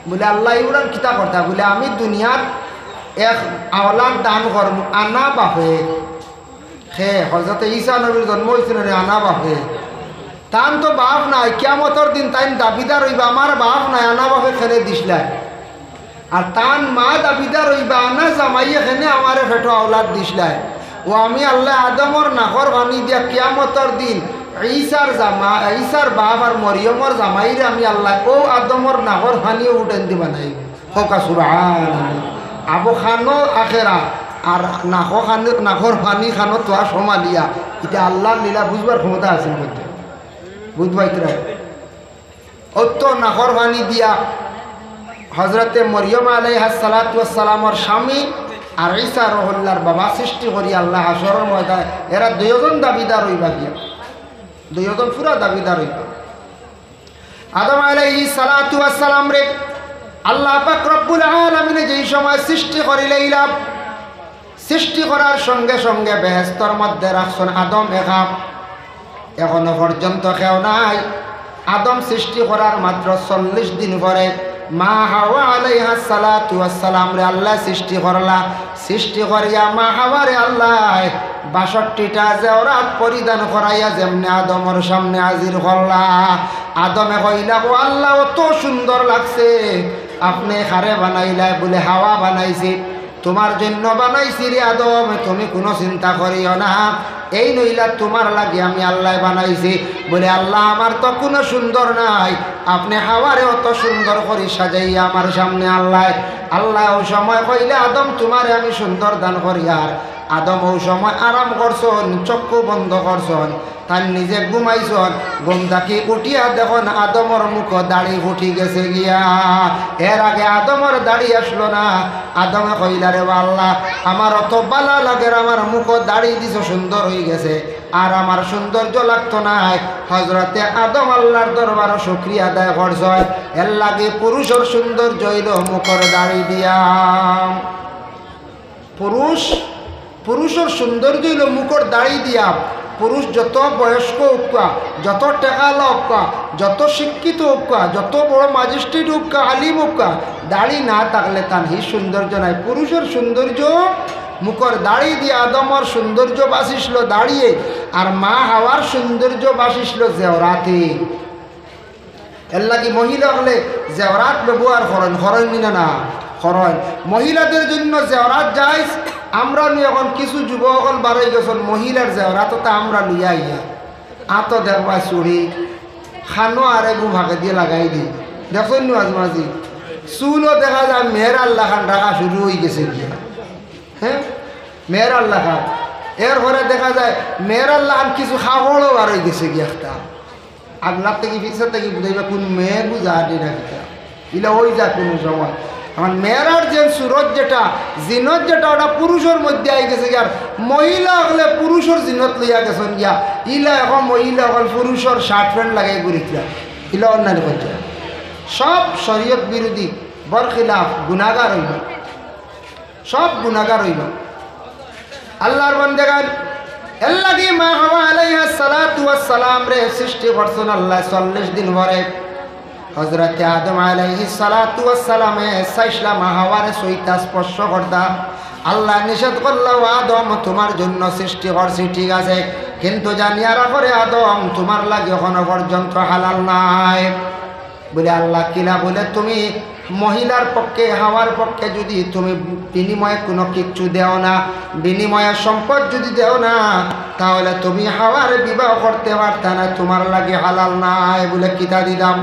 বলে আল্লাহ ইউরান কিতা করতা বলে আমি দুনিয়ার এক আওলাদ দান করব আনা বাপে হে হযরত ঈসা নবীর জন্ম হয়েছিল আনা বাপে তান তো বাপ নাই কিয়ামতের দিন তাই দাবিদার হইবা আমার বাপ নাই আনা বাপে খেলে দিসলাই আর তান মা দাবিদার হইবা আনা জামাই এখানে আমার ফেটো আওলাদ দিসলাই ও আমি আল্লাহ আদমর নাকর বানি দিয়া কিয়ামতের দিন ঈসার বাপ আর মরিয়মর জামাইরে আমি আল্লাহ ও আদমর নাকর ফানিও উঠেন দিবা নাই হকা সুবহানাল্লাহ আবু খানো আখেরা আর নাকর ফানি খানো তো সমালিয়া এটা আল্লাহর লীলা বুঝবার ক্ষমতা আছে মধ্যে বুঝবাইতরা অত নাকর ফানি দিয়া হজরতে মরিয়ম আলাইহিস সালাতু ওয়াস সালামর স্বামী আর ঈসা রহুল্লাহর বাবা সৃষ্টি করি আল্লাহ হাশরের ময়দানে এরা দুইজন দাবিদার হইবা গিয়া দুইজন পুরা দাবিদার হইবা আদম আলাইহিস সালাতু ওয়াস সালাম রে আল্লাহ পাক রব্বুল আলামিন যেই সময় সৃষ্টি করিলেইলা সৃষ্টি করার সঙ্গে সঙ্গে বেহেশতের মধ্যে রাখছেন আদম একা এখনো পর্যন্ত কেউ নাই আদম সৃষ্টি করার মাত্র 40 দিন পরে মা হাওয়া আলাইহা সালাতু ওয়াস সালাম রে আল্লাহ সৃষ্টি করলা সৃষ্টি করিয়া মা হাওয়ারে আল্লাহ ৬২টা জেওরাত পরিধান করাইয়া যেমনে আদমের সামনে হাজির করলা আদমে কইলা ও আল্লাহ অত সুন্দর লাগছে আপনি খারে বানাইলাই বলে হাওয়া বানাইছি তোমার জন্য বানাইছি রে আদম তুমি কোনো চিন্তা করিও না এই নইলা তোমার লাগে আমি আল্লাহ বানাইছি বলে আল্লাহ আমার তো কোনো সুন্দর নাই আপনি হাওয়ারে অত সুন্দর করে সাজাইয়া আমার সামনে আল্লাহ ও সময় কইলে আদম তোমারে আমি সুন্দর দান করি আর আদম ও সময় আরাম করছন চক্ষু বন্ধ করছন তার নিজে ঘুমাইছন ঘুম থাকি উঠিয়া দেখুন আদমর মুখ দাড়ি উঠি গেছে গিয়া এর আগে আদমর দাড়ি আসলো না আদমে কইলা রে আল্লাহ আমার অত বালা লাগে আমার মুখ দাড়ি দিছ সুন্দর হয়ে গেছে আর আমার সৌন্দর্য লাগতো না হজরতে আদম আল্লাহর দরবারে শুকরিয়া আদায় করছেন এর লাগে পুরুষের সৌন্দর্য হইল মুখর দাড়ি দিয়া পুরুষের সৌন্দর্য হইল মুখর দাড়ি দিয়া পুরুষ যত বয়স্ক হোকা যত টেকালা হোকা যত শিক্ষিত হোকা যত বড় ম্যাজিস্ট্রেট হোকা আলিম হোকা দাড়ি না থাকলে তার হি সৌন্দর্য নাই পুরুষের সৌন্দর্য মুখর দাড়ি দিয়ে আদমর সৌন্দর্য বাসিসল দাঁড়িয়ে আর মা হাওয়ার সৌন্দর্য বাসিসল জেওরাতে এর লাগি মহিলা হলে জেওরাত ব্যবহার করেন হরেন না করেন মহিলাদের জন্য জেওরাত যায় আমরা নিয়ে এখন কিছু যুবকল বাড়াই গেছেন মহিলার জেওরাত তো আমরা লইয়া ইয়া আত দেখবা চুড়ি খানো আর এগু ভাগে দিয়ে লাগাই দিই দেখছেন নি মাঝে মাঝে চুলও দেখা যায় মেয়ের আল্লাহ খান রাখা শুরু হয়ে গেছে গিয়া হ্যাঁ মেয়ের আল্লাহ খান এরপরে দেখা যায় মেয়ের আল্লাহ খান কিছু খাবড়ও বার হয়ে গেছে গিয়া একটা আগলার থেকে পিছার থেকে বুঝাইবা কোন মেয়ে বুঝা আটি না কিতা ইলা ওই যা কোনো সময় আমার মেয়েরার যে সুরত যেটা জিনত যেটা ওটা পুরুষের মধ্যে আই গেছে আর মহিলা হলে পুরুষের জিনত লইয়া গেছেন গিয়া ইলা এখন মহিলা হল পুরুষের শার্ট প্যান্ট লাগাই ঘুরিছিলাম ইলা অন্যান্য করছে সব শরীয়ত বিরোধী বরখিলাফ গুনাহগার হইব সব গুনাহগার হইব আল্লাহর বান্দাগান এর লাগি মা হাওয়া আলাইহা সালাতু ওয়াস সালাম রে সৃষ্টি করছেন আল্লাহ 40 দিন পরে হযরত আদম আলাইহিস সালাতু ওয়াস সালামে সাইসলা মা হাওয়ারে সইতা স্পর্শ করতা আল্লাহ নিষেধ করলো আদম তোমার জন্য সৃষ্টি করছি ঠিক আছে কিন্তু জানিয়া রাখো রে আদম তোমার লাগি এখনো পর্যন্ত হালাল নাই বলে আল্লাহ কিনা বলে তুমি মহিলার পক্ষে হাওয়ার পক্ষে যদি তুমি বিনিময়ে কোনো কিছু দেও না বিনিময়ে সম্পদ যদি দেও না তাহলে তুমি হাওয়ার বিবাহ করতে পারতা না তোমার লাগে হালাল নাই বলে কিতা দিলাম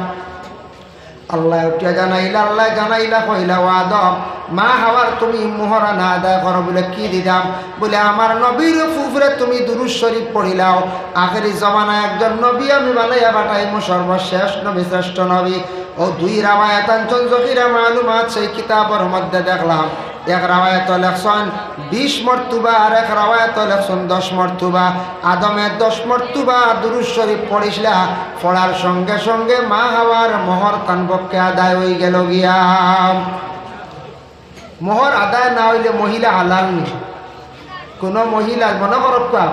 আল্লাহ উঠিয়া জানাইলা আল্লাহ জানাইলা কইলা ও আদম মা হাওয়ার তুমি মোহরা না আদায় করো বলে কি দিলাম বলে আমার নবীর ফুফরে তুমি দুরূদ শরীফ পড়িলাও আখেরি জমানায় একজন নবী আমি বানাইয়া পাঠাইমু সর্বশেষ নবী শ্রেষ্ঠ নবী ও দুই রাওয়ায়াত আনছন জকিরা মালুমাত সেই কিতাবের মধ্যে দেখলাম এক রাওয়ায়াত লেখছেন 20 মর্তবা আর এক রাওয়ায়াত লেখছেন 10 মর্তবা আদমের 10 মর্তবা দুরূদ শরীফ পড়িসলা পড়ার সঙ্গে সঙ্গে মা হাওয়ার মোহর তান পক্ষে আদায় হয়ে গেল গিয়া মোহর আদায় না হইলে মহিলা হালাল নি কোনো মহিলা মনে করবা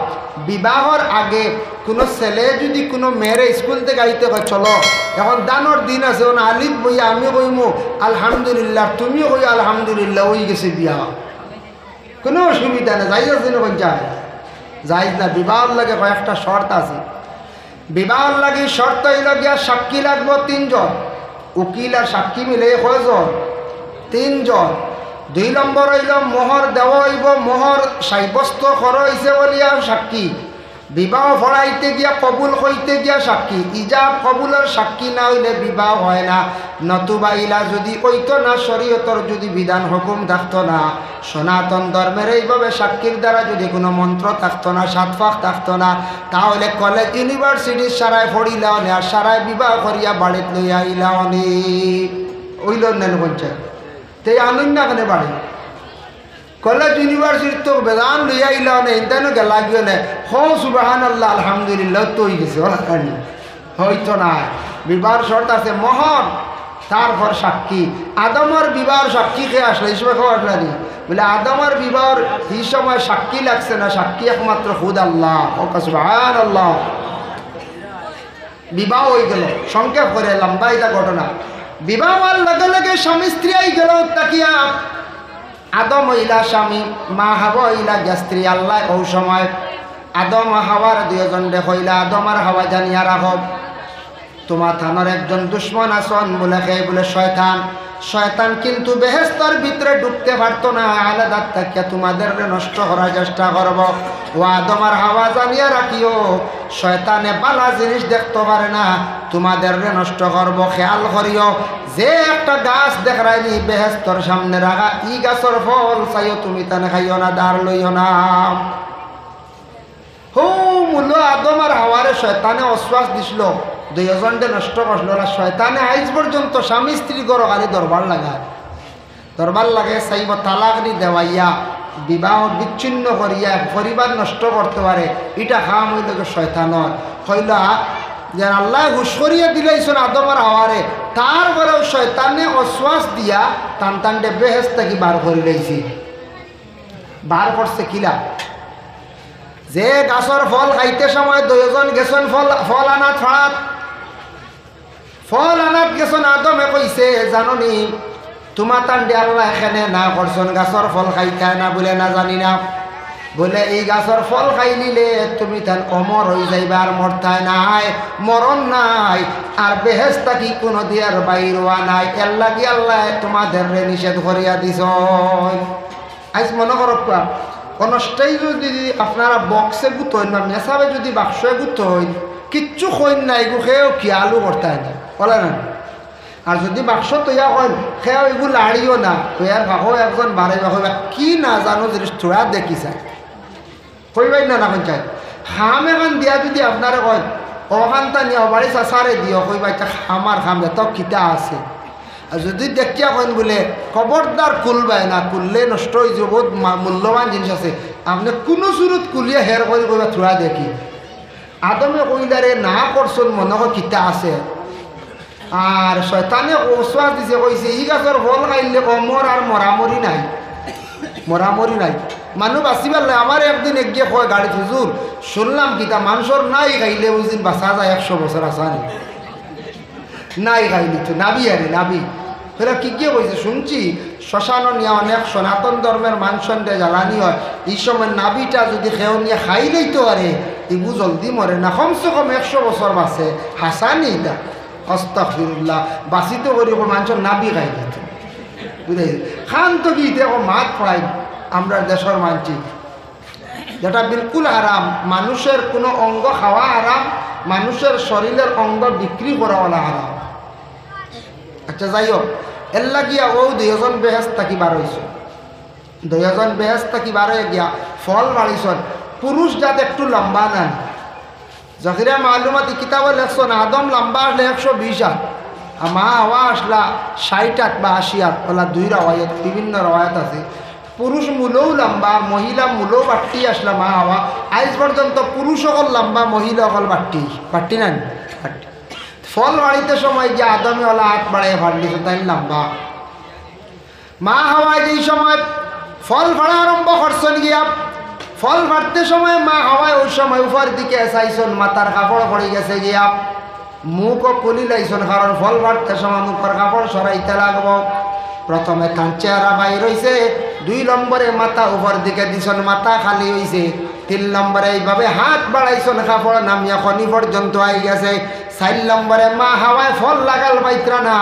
বিবাহর আগে কোনো ছেলে যদি কোনো মেয়েরে স্কুল থেকে আইতে কয় চলো এখন দানোর দিন আছে ওন আলিফ বই আমি কইমু আলহামদুলিল্লাহ তুমিও কই আলহামদুলিল্লাহ ওই গেছে বিয়া কোনো অসুবিধা নেই যাই আছে না যায় যাই না বিবাহর লাগে কয়েকটা শর্ত আছে বিবাহর লাগে শর্ত হইল গিয়া সাক্ষী লাগবো 3 জন উকিল আর সাক্ষী মিলে কয়জন 3 জন 2 নম্বর হইল মোহর দেওয়া হইব মোহর সাব্যস্ত করা হইছে বলিয়া সাক্ষী বিবাহ ফড়াইতে গিয়া কবুল হইতে গিয়া সাক্ষী ইজাব কবুলের সাক্ষী না হইলে বিবাহ হয় না নতুবা ইলা যদি হইতো না শরীয়তর যদি বিধান হুকুম থাকতো না সনাতন ধর্মের এইভাবে সাক্ষীর দ্বারা যদি কোনো মন্ত্র থাকতো না সাতফাক থাকতো না তাহলে কলেজ ইউনিভার্সিটির সারায় ফড়িলাও নে আর সারায় বিবাহ করিয়া বাড়িত লইয়া আইলাও নি ওইল নেন পঞ্চায়েত তে আনন্দ কেন বাড়ি কলেজ ইউনিভার্সিটি তো বেদান লইয়া আইলাও নে ইন্টানো গেলা গিয়ে নে হো সুবহানাল্লাহ আলহামদুলিল্লাহ তো হয়ে গেছে হয়তো না বিবাহর শর্ত আছে মোহর তারপর সাক্ষী আদমের বিবাহর সাক্ষী খেয়ে আসলে এই সময় খাওয়া আসলানি বলে আদমের বিবাহর এই সময় সাক্ষী লাগছে না সাক্ষী একমাত্র খুদ আল্লাহ সুবহানাল্লাহ বিবাহ হয়ে গেল সংক্ষেপ করে লম্বা এটা ঘটনা বিবাহ হওয়ার লগে লগে স্বামী স্ত্রী আই গেল তাকিয়া আদম হইলা স্বামী মা হাওয়া হইলা স্ত্রী আল্লাহ ও সময় আদম হাওয়ার 2 জন হইলা আদম আর হাওয়া জানিয়া রাখব তোমার থানার একজন দুশ্মন আসন বলে খেয়ে বলে শয়তান শয়তান কিন্তু বেহেস্তার ভিতরে ঢুকতে পারতো না আলাদা থাকিয়া তোমাদের নষ্ট করার চেষ্টা করব ও আদম আর হাওয়া জানিয়া রাখিও শয়তানে বালা জিনিস দেখতে পারে না তোমাদের নষ্ট করব খেয়াল করিও যে একটা গাছ দেখায়নি বেহেস্তর সামনে রাখা ই গাছের ফল চাইও তুমি তানে খাইও না দাঁড় লইও না হো মূল্য আদম আর হাওয়ারে শয়তানে অশ্বাস দিছিল 2 জনকে নষ্ট করছিল না শয়তানে আইজ পর্যন্ত স্বামী স্ত্রী গড় খালি দরবার লাগে চাইব তালাক দি দেওয়াইয়া বিবাহ বিচ্ছিন্ন করিয়া পরিবার নষ্ট করতে পারে এটা খাম হইল শয়তানর হইলা যে আল্লাহ ঘুষ করিয়া দিলাইছেন আদম আর হাওয়ারে তারপরেও শয়তানে অশ্বাস দিয়া টানটানটে বেহেস থেকে বার করে লাইছি বার করছে কিলা যে গাছর ফল খাইতে সময় 2 জন গেছেন ফল আনাত ফাড়াত ফল আনাত গেছেন আদমে কইছে জাননি তোমার টান্ডে আল্লাহ এখানে না করছেন গাছর ফল খাইতে না বলে না জানি না বলে এই গাছর ফল খাই নিলে তুমি তান অমর হয়ে যাইবা আর মরতায় নাই মরণ নাই আর বেহেস্তা কি কোনো দিয়ার বাইরওয়া নাই এর লাগি আল্লাহ তোমাদের নিষেধ করিয়া দিছ আজ মনে করো কোনটাই যদি আপনারা বক্সে গুতইন বা মেসাবে যদি বাক্সে গুতইন কিচ্ছু কইন নাই এগু খেয়েও কি আলু করতায় না বলে না আর যদি বাক্স তৈয়া কইন খেয়েও এগু লাড়িও না তৈয়ার ভাগো একজন বাড়াই ভাগো কি না জানো জিনিস থোড়া দেখি চাই কইবাই না না পঞ্চায়েত খাম এখন দিয়া যদি আপনারা কয় ওখানটা নিয়ে বাড়ি চাচারে দিও কইবা আমার খাম এত কিতা আছে আর যদি দেখিয়া কইন বলে খবরদার কুলবাই না কুললে নষ্ট হয়ে যাব বহুত মূল্যবান জিনিস আছে আপনি কোনো সুরত কুলিয়া হের করে কইবা থোড়া দেখি আদমে কইলারে না করছেন মনে হয় কিতা আছে আর শয়তানে ওসওয়াস দিছে কইছে ই গাছের ফল খাইলে অমর আর মরামরি নাই মানুষ বাঁচিবার লাগে আমার একদিন এগিয়ে কয় গাড়ি হুজুর শুনলাম কিতা মানুষের নাই খাইলে ওই দিন বাঁচা যায় 100 বছর আসানি নাই খাইলি তো নাবি আরে নাবি ফেরা কি কইছে শুনছি শ্মশানও নিয়ে অনেক সনাতন ধর্মের মানুষে জ্বালানি হয় এই সময় নাবিটা যদি খেও নিয়ে খাই লইতে পারে এগু জলদি মরে না কমসে কম 100 বছর বাঁচে হাসানি এটা আস্তাগফিরুল্লাহ বাঁচিতে করি মানুষের নাবি খাই দিত বুঝাইছে খান তো কি দেখো মাত পড়াই আমরা দেশের মানছি যেটা বিলকুল হারাম মানুষের কোনো অঙ্গ খাওয়া হারাম মানুষের শরীরের অঙ্গ বিক্রি করা ওলা হারাম আচ্ছা যাই হোক এর লাগিয়া ও 2 জন বেহেস থাকি বার হয়েছে 2 জন বেহেস থাকি বার হয়ে গিয়া ফল বাড়িছন পুরুষ যাতে একটু লম্বা নেন যখিরা মালুমাতি কিতাবে লেখছেন আদম লম্বা আসলে 120 হাত আর মা হাওয়া আসলা 60 হাত বা 80 হাত ওলা 2 রাওয়ায়াত বিভিন্ন রাওয়ায়াত আছে পুরুষ মূলও লম্বা মহিলা মূলও বাট্টি আসলা মা হাওয়া আজ পর্যন্ত পুরুষ সকল লম্বা মহিলা সকল বাট্টি নেন বাট্টি ফল বাড়িতে সময় যে আদমে ওলা হাত বাড়াই ফাড়লি তাই লম্বা মা হাওয়ায় যেই সময় ফল ফাড়া আরম্ভ করছেন গিয়া ফল ফাটতে সময় মা হাওয়ায় ওই সময় উপর দিকে চাইছন মাথার কাপড় পড়ে গেছে গিয়া মুখও খুলি লাইছন, কারণ ফল ফাটতে সময় মুখের কাপড় সরাইতে লাগবো। প্রথমে তার চেহারা বাইর হইছে, 2 নম্বরে মাথা উপর দিকে দিছন, মাথা খালি হইছে। 3 নম্বরে এইভাবে হাত বাড়াইছন, কাপড় নামিয়া খনি পর্যন্ত আই গেছে। 4 নম্বরে মা হাওয়ায় ফল লাগাল পাইত্রা না,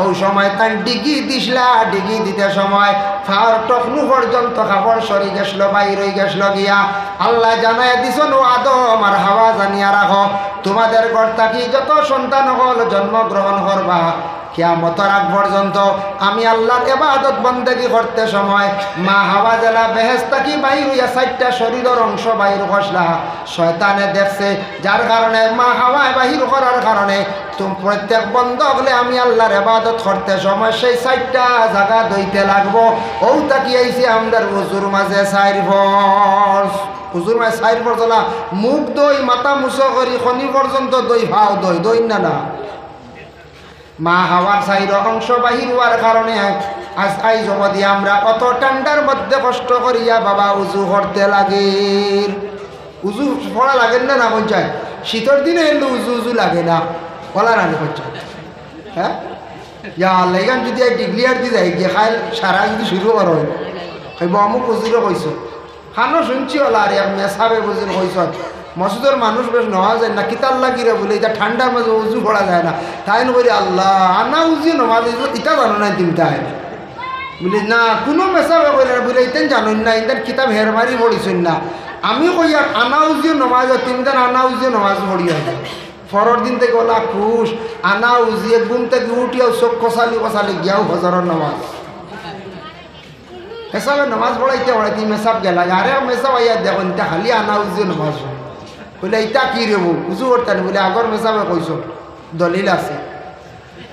ওই সময় তার ডিগি দিসলা, ডিগি দিতে সময় ফার টকনু পর্যন্ত কাপড় সরি গেছিল, বাইর হয়ে গেছিল গিয়া। আল্লাহ জানায় দিছন, ও আদম আর হাওয়া জানিয়া রাখো, তোমাদের ঘর থাকি যত সন্তান হল জন্মগ্রহণ করবা, কিয়ামতের আগ পর্যন্ত আমি আল্লাহর ইবাদত বন্দেগী করতে সময় মা হাওয়া জেলা বেহেশত থাকি বাইর হইয়া 4টা শরীরের অংশ বাইর করলা। শয়তানে দেখছে, যার কারণে মা হাওয়ায় বাহির করার কারণে তুমি প্রত্যেক বন্ধ হলে আমি আল্লাহর ইবাদত করতে সময় সেই 4টা জায়গা দইতে লাগবো। ও তাকি আইছে আমাদের উজুর মাঝে 4 ফরজ, উজুর মাঝে 4 ফরজ হলা মুখ দই, মাথা মুছো করি খনি পর্যন্ত দই, ভাও দই, দই না মা হাওয়ার 4 অংশ বাহির হওয়ার কারণে আজ আই জগদি আমরা অত ঠান্ডার মধ্যে কষ্ট করিয়া বাবা উজু করতে লাগে। উজু পড়া লাগেন না, না পঞ্চায়েত শীতের দিনে এলো উজু উজু লাগে না, বলা না পঞ্চায়েত। হ্যাঁ লাগান যদি ডিগ্লিয়ার দি যাই গিয়ে খাই সারা যদি শুরু কর হইব অমুক উজুরও কইস খানো শুনছি ওলা আর মেসাবে বুঝুর কইস মসজিদের মানুষ বেশ নেওয়া যায় না, কিতার লাগিরে বলে এটা ঠান্ডার মাঝে উজু পড়া যায় না। তাই বলি আল্লাহ আনা উজু নমাজ ইটা জানো না তিনটায় বলি না, কোনো মেসাবে কইলে বলে ইতেন জানুন না, ইতেন কিতাব হেরমারি পড়িছেন না। আমি কই আর আনা উজিও নমাজ তিনজন আনা উজিও নমাজ পড়ি আছে। পরের দিন থেকে ওলা খুশ, আনা উজিয়ে ঘুম থেকে উঠিয়াও চোখ কষালি কষালি গিয়াও হজরের নমাজ মেসাবে নমাজ পড়াইতে পড়াইতে মেসাব গেলা, আরে মেসাব আইয়া দেখুন তা খালি আনা উজিও নমাজ বলে ইটা কি রে বউ উজু করতেন বলে আগর মেসাবে কইস দলিল আছে।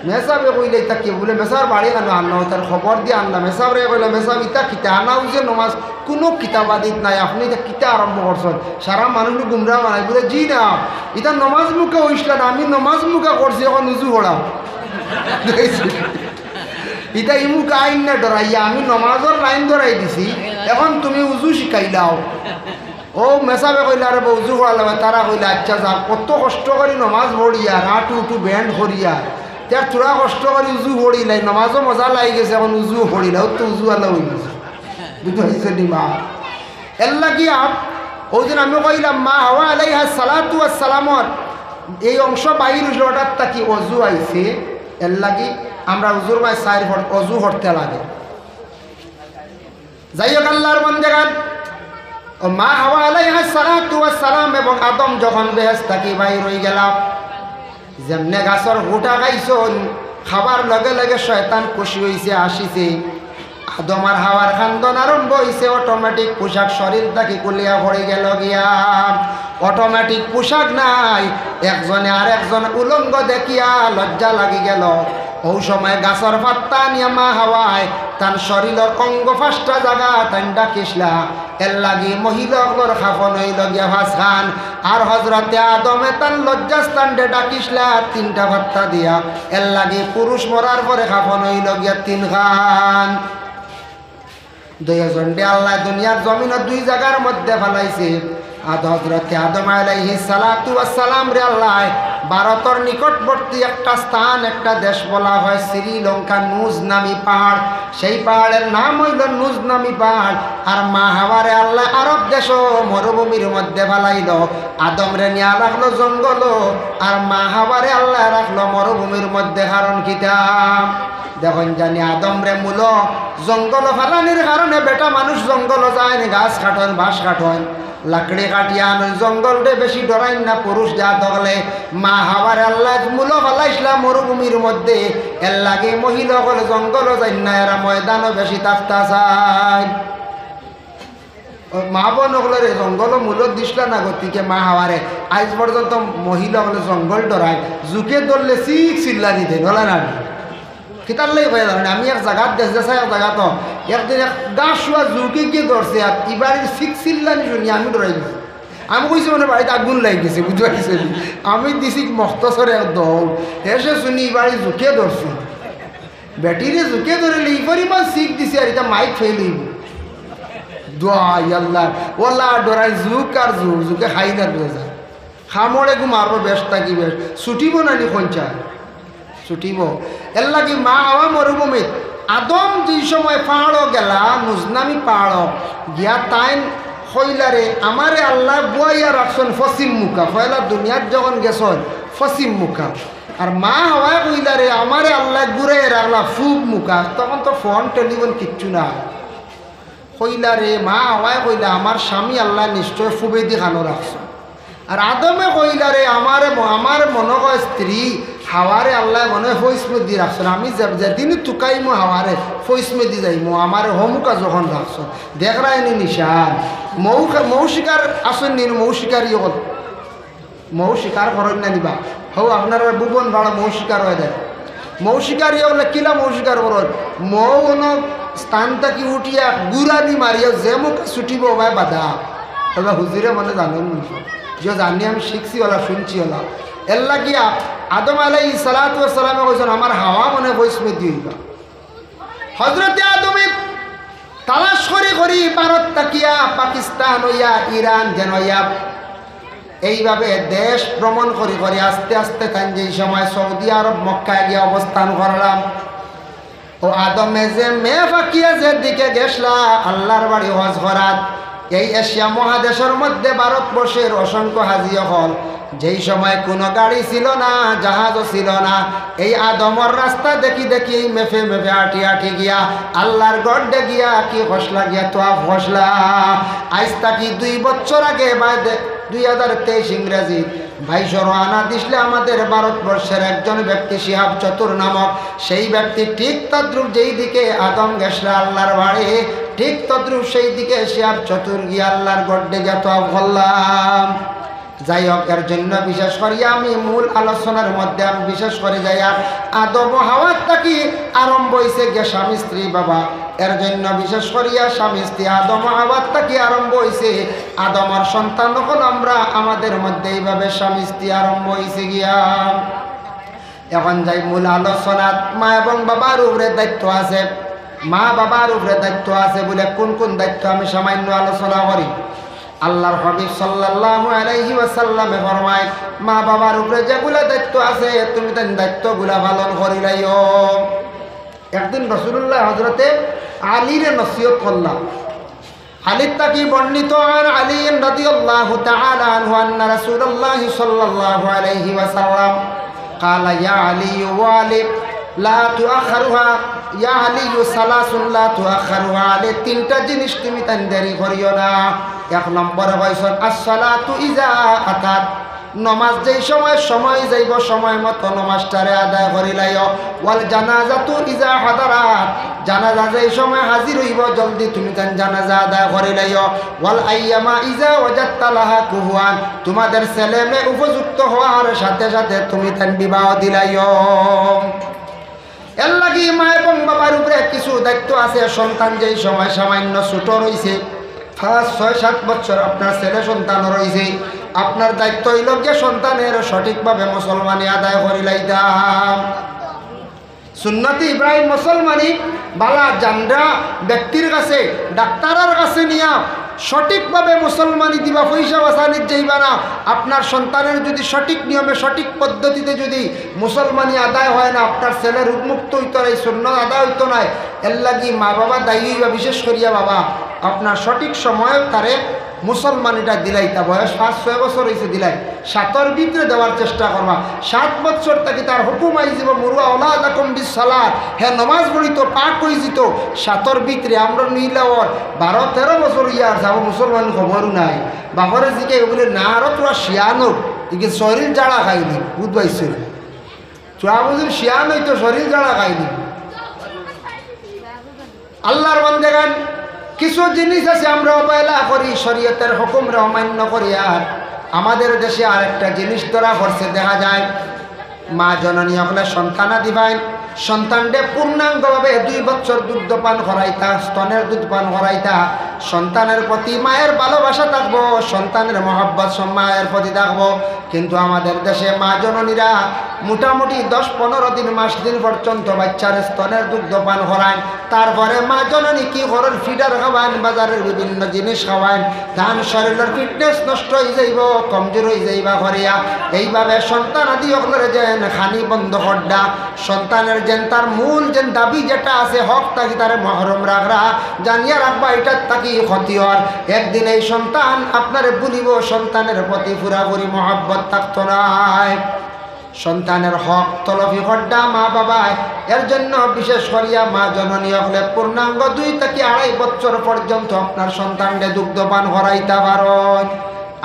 মেসাবে কইলে ইতা কি বলে মেসার বাড়ি কেন আনা তার খবর দিয়ে আনলাম। মেসাবরে কইলে মেসাব ইতা কিতা আনা উজে নমাজ কোনো কিতাবাদিত নাই, আপনি এটা কিতা আরম্ভ করছেন, সারা মানুষ গুমরা বানাই বলে জি না এটা নমাজ মুখে হইছিল না, আমি নমাজ মুখে করছি এখন উজু পড়াও। এটা ইমুক আইন না ডরাইয়া আমি নমাজের লাইন ধরাই দিছি, এখন তুমি উজু শিখাইলাও। ও মেসাবে কইলা আরে উজু পড়ালাম, তারা কইলা আচ্ছা যা কত কষ্ট করি নমাজ পড়িয়া হাঁটু উঠু ব্যান্ড করিয়া তার তোরা কষ্ট করি উজু পড়িলাই, নমাজও মজা লাগি গেছে, এখন উজু পড়িলাও তো উজু আলা হয়ে গেছে। বুঝতে পারছি নি মা এর লাগিয়া ওই দিন আমি কইলাম মা হাওয়া আলাইহা সালাতু ওয়াস সালামর এই অংশ বাহির হইল, ওটার তাকি অজু আইছে। এর লাগি আমরা উজুর মায় 4 অজু করতে লাগে। যাই হোক আল্লাহর বান্দাগান, ও মা হাওয়া আলাইহা সালাতু ওয়াস সালাম এবং আদম যখন বেহেশত থাকি বাইর হয়ে গেলাম, যেমনে গাছর গোটা খাইছন খাবার লগে লগে শয়তান খুশি হয়েছে, আসিছে। আদম আর হাওয়ার খান্দন আরম্ভ হয়েছে, অটোমেটিক পোশাক শরীর থাকি কুলিয়া পড়ে গেল গিয়া। অটোমেটিক পোশাক নাই, একজনে আর একজন উলঙ্গ দেখিয়া লজ্জা লাগি গেল। ওই সময় গাছর পাত্তা নিয়ে মা হাওয়ায় তার শরীরের অঙ্গ 5টা জায়গা তান ডাকিসলা। এর লাগি মহিলাগুলোর খাফন হইল গিয়া ভাস খান, আর হজরতে আদমে তার লজ্জাস্থান ডাকিসলা 3টা পাত্তা দিয়া। এর লাগি পুরুষ মরার পরে খাফন হইল গিয়া 3 খান। 2জন আল্লাহ দুনিয়ার জমিনের 2 জায়গার মধ্যে ফেলাইছে। হজরতে আদম আলাইহিস সালাতু ওয়াস সালাম রে আল্লাহ ভারতের নিকটবর্তী একটা স্থান, একটা দেশ বলা হয় শ্রীলঙ্কা, নুজ নামি পাহাড়। সেই পাহাড়ের নাম হইল নুজ নামি পাহাড়। আর মা হাওয়ারে আল্লাহ আরব দেশ মরুভূমির মধ্যে ফেলাইল। আদম রে নিয়া রাখলো জঙ্গল, আর মা হাওয়ারে আল্লাহ রাখলো মরুভূমির মধ্যে। কারণ কিতা দেখুন জানি আদম রে মূল জঙ্গল ফালানির কারণে বেটা মানুষ জঙ্গল যায়, গাছ কাটন বাঁশ কাটন লাকড়ি কাটিয়া জঙ্গল রে বেশি ডরাইন না পুরুষ যা দগলে। মা হাওয়ার আল্লাহ মূল ফালাইছিলাম মরুভূমির মধ্যে। এর লাগে মহিলা হলে জঙ্গল যাই না, এরা ময়দানও বেশি থাকতে চায়। মা বোন হলে জঙ্গল মূলত দিসলা না, গতিকে মা হাওয়ারে আজ পর্যন্ত মহিলা হলে জঙ্গল ডরায়, জুকে ধরলে চিল্লানি দেয় বলে না কিতার লাই হয়ে যাবে। আমি এক জায়গাত দেখতেছি, এক জায়গা তো একদিন এক গাছ শোয়া জুকে গিয়ে ধরছে, আর এবার চিল্লানি শুনি আমি ডরাই দিছি। আমি কইছি মানে বাড়িতে আগুন লাগি গেছে, বুঝতে পারছি। আমি দিছি মখতসরে এক দৌড়, এসে শুনি বাড়ি জুকে ধরছে, ব্যাটিরে জুকে ধরলে এই পরিমাণ শিখ দিছে, আর এটা মাইক ফেল হইব। দোয়া আল্লাহ ওলা ডরাই জুক আর জুকে খাই না যায় খামড়ে গু মারবো বেশ থাকি বেশ ছুটিব নানি কঞ্চা ছুটিব এর লাগি মা আওয়া মরুভূমিত আদম যে সময় পাহাড় গেলা নুজনামি পাহাড় গিয়া তাইন হইলারে আমারে আল্লাহ বুয়াইয়া রাখছেন ফসিম মুখা পয়লা দুনিয়ার যখন গেছন ফসিম মুখা আর মা হওয়ায় কইলারে আমারে আল্লাহ ঘুরে রাখলা ফুক মুখা তখন তো ফোন টেলিফোন কিচ্ছু না কইলারে মা হওয়ায় কইলা আমার স্বামী আল্লাহ নিশ্চয় ফুবে দি খানো রাখছো আর আদমে কইলারে আমার মনে হয় স্ত্রী হাওয়ারে আল্লাহ মনে হয় ফৈসমে দি রাখছেন আমি যেদিন তুকাইমো হাওয়ারে ফৈসমে দি যাইমো আমার হমুকা যখন রাখছো দেখ রায়নি নিশান মৌ শিকার আসেন নি মৌ শিকারই হল মৌ শিকার করেন না নিবা হও আপনারা ভুবন ভাড়া মৌ শিকার হয়ে দেয় মৌ শিকারই হলে কিলা মৌ শিকার করেন মৌ স্থান থাকি উঠিয়া গুড়ানি মারিয়া যে মুখ ছুটিব ভাই বাধা এবার হুজুরে মানে জানেন যে জানি আমি শিখছি ওলা শুনছি ওলা এর লাগিয়া আদম আলাই সালামে কইছেন আমার হাওয়া মনে বৈষ্ণে দিবা হজরতে আদমে তালাশ করি ভারত তাকিয়া পাকিস্তান হইয়া ইরান যেন হইয়া এইভাবে দেশ ভ্রমণ করি আস্তে আস্তে তাই যেই সময় সৌদি আরব মক্কায় গিয়ে অবস্থান করলাম ও আদমে যে মেয়ে ফাঁকিয়া যে দিকে গেছলা আল্লাহর বাড়ি হজ করাত এই এশিয়া মহাদেশের মধ্যে ভারতবর্ষের অসংখ্য হাজি হল যেই সময় কোনো গাড়ি ছিল না জাহাজও ছিল না এই আদমর রাস্তা দেখি মেফে আটি গিয়া আল্লাহর গড্ডে গিয়া কি হসলা গিয়া তোয়াফ হসলা আজ তাকি 2 বছর আগে 2023 ইংরেজি 22 আনা দিসলে আমাদের ভারতবর্ষের একজন ব্যক্তি শিহাব চতুর নামক সেই ব্যক্তি ঠিক তদ্রুপ যেই দিকে আদম গেছলা আল্লাহর বাড়ি ঠিক তদ্রুপ সেই দিকে শিহাব চতুর গিয়া আল্লাহর গড্ডে গিয়া তোয়াফ করলাম যাই হোক এর জন্য বিশেষ করিয়া আমি মূল আলোচনার মধ্যে আমি বিশেষ করে যাই আর আদম হাওয়ার থাকি আরম্ভ হয়েছে গিয়ে স্বামী স্ত্রী বাবা এর জন্য বিশেষ করিয়া স্বামী স্ত্রী আদম হাওয়ার থাকি আরম্ভ হয়েছে আদমর সন্তান হল আমরা আমাদের মধ্যে এইভাবে স্বামী স্ত্রী আরম্ভ হয়েছে গিয়া এখন যাই মূল আলোচনাত মা এবং বাবার উপরে দায়িত্ব আছে মা বাবার উপরে দায়িত্ব আছে বলে কোন কোন দায়িত্ব আমি সামান্য আলোচনা করি আল্লাহর হাবিব সাল্লাল্লাহু আলাইহি ওয়াসাল্লামে ফরমায় মা বাবার উপরে যেগুলা দায়িত্ব আছে তুমি তার দায়িত্বগুলা পালন করিলাইও একদিন রাসূলুল্লাহ হযরতে আলীর নসিহত করলাম আলী তাকি বর্ণিত আর আলী রাদিয়াল্লাহু তাআলা আনহু আন্না রাসূলুল্লাহ সাল্লাল্লাহু আলাইহি ওয়াসাল্লাম قال يا علي والي لا تؤخرها ইয়া আলী সালাসুন লা তুআখারুহা আলী তিনটা জিনিস তুমি তান দেরি করিও না এক নম্বর হইছে আসসালাতু ইজা আতাত নমাজ যেই সময় যাইব সময় মতো নমাজটারে আদায় করিলাইও ওয়াল জানাজাতু ইজা হাদারাত জানাজা যেই সময় হাজির হইব জলদি তুমি তান জানাজা আদায় করিলাইও ওয়াল আইয়ামা ইজা ওয়াজাত্তা লাহা কুহুয়ান তোমাদের ছেলে মেয়ে উপযুক্ত হওয়ার সাথে সাথে তুমি তান বিবাহ দিলাইও এর লাগি মা এবং বাবার উপরে কিছু দায়িত্ব আছে সন্তান যেই সময় সামান্য ছোট রয়েছে 5-6-7 বছর আপনার ছেলে সন্তান রয়েছে আপনার দায়িত্ব হইল গিয়ে সন্তানের সঠিকভাবে মুসলমানি আদায় করিলাইতাম সুন্নতি ইব্রাহিম মুসলমানি বালা জান্ডা ব্যক্তির কাছে ডাক্তারের কাছে নিয়া সঠিকভাবে মুসলমানি দিবা পয়সা বাঁচানির যাইবা না আপনার সন্তানের যদি সঠিক নিয়মে সঠিক পদ্ধতিতে যদি মুসলমানি আদায় হয় না আপনার ছেলের উন্মুক্ত হইতো না এই সুন্নাত আদায় হইতো না এর লাগি মা বাবা দায়ী হইবা বিশেষ করিয়া বাবা আপনার সঠিক সময় তারে মুসলমানিটা দিলাইতা বয়স 5-6 বছর হয়েছে দিলাই 7-এর ভিতরে দেওয়ার চেষ্টা করবা 7 বছর থাকি তার হুকুম আইজিব মুরুয়া ওলাদাকুম বিসসালাত হে নমাজ পড়িত পাক হয়ে যেত 7-এর ভিতরে আমরা নিলাওর 12-13 বছর ইয়ার যাব মুসলমান খবরও নাই বাপরে জিকে বলে না আরো তোরা শিয়ানো একে শরীর জাড়া খাইনি বুঝবাইছে চোয়া বুঝুন শিয়ান হইতো শরীর জাড়া খাইনি আল্লাহর বান্দাগান কিছু জিনিস আছে আমরা অবহেলা করি শরীয়তের হুকুমরে অমান্য করি আর আমাদের দেশে আরেকটা জিনিস ধরা পড়ছে দেখা যায় মা জননী হলে সন্তানা দিবাইন সন্তানকে পূর্ণাঙ্গভাবে 2 বছর দুধ পান করাইতা স্তনের দুধ পান করাইতা সন্তানের প্রতি মায়ের ভালোবাসা থাকবো, সন্তানের মহব্বত মায়ের প্রতি থাকবো। কিন্তু আমাদের দেশে মা জননীরা মোটামুটি 10-15 দিন মাস দিন পর্যন্ত বাচ্চার স্তনের দুগ্ধ পান করায়, তারপরে মা জননী কি করেন, ফিডার খাওয়ান, বাজারের বিভিন্ন জিনিস খাওয়ান, ধান শরীরের ফিটনেস নষ্ট হয়ে যাইব, কমজোর হয়ে যাইবা করিয়া এইভাবে সন্তান আদি অগলরে যেন খানি বন্ধ করডা, সন্তানের যেন তার মূল যেন দাবি যেটা আছে হক তাকি তার মহরম রাখরা, জানিয়া রাখবা এটার তাকি ক্ষতি হর। একদিন এই সন্তান আপনারে বলিব সন্তানের প্রতি পুরাপুরি মহব্বত থাকতো নাই। সন্তানের হক তলফি হড্ডা মা বাবায়, এর জন্য বিশেষ করিয়া মা জননী হলে পূর্ণাঙ্গ 2 থেকে 2.5 বছর পর্যন্ত আপনার সন্তানকে দুগ্ধপান করাইতে পারেন।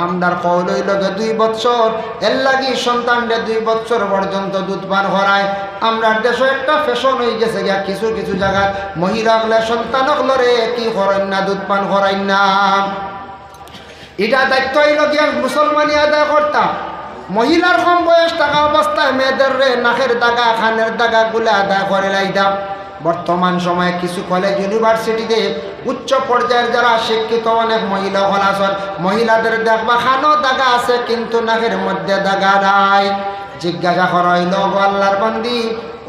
আমরার কৌলই লগে 2 বছর, এর লাগি সন্তানকে 2 বছর পর্যন্ত দুধ পান করায়। আমরার দেশে একটা ফ্যাশন হয়ে গেছে গিয়া, কিছু কিছু জায়গায় মহিলা হলে সন্তান হলরে কি করেন না, দুধ পান করাইন না। এটা দায়িত্ব হইল গিয়া মুসলমানি আদায় করতাম। মহিলার কম বয়স থাকা অবস্থায় মেয়েদের নাকের দাগা খানের দাগা গুলা আদায় করে লাইতাম। বর্তমান সময়ে কিছু কলেজ ইউনিভার্সিটিতে উচ্চ পর্যায়ের যারা শিক্ষিত অনেক মহিলা হল আসন, মহিলাদের দেখবা খানো দাগা আছে কিন্তু নাকের মধ্যে দাগা নাই। জিজ্ঞাসা করা হইল, আল্লাহর বান্দি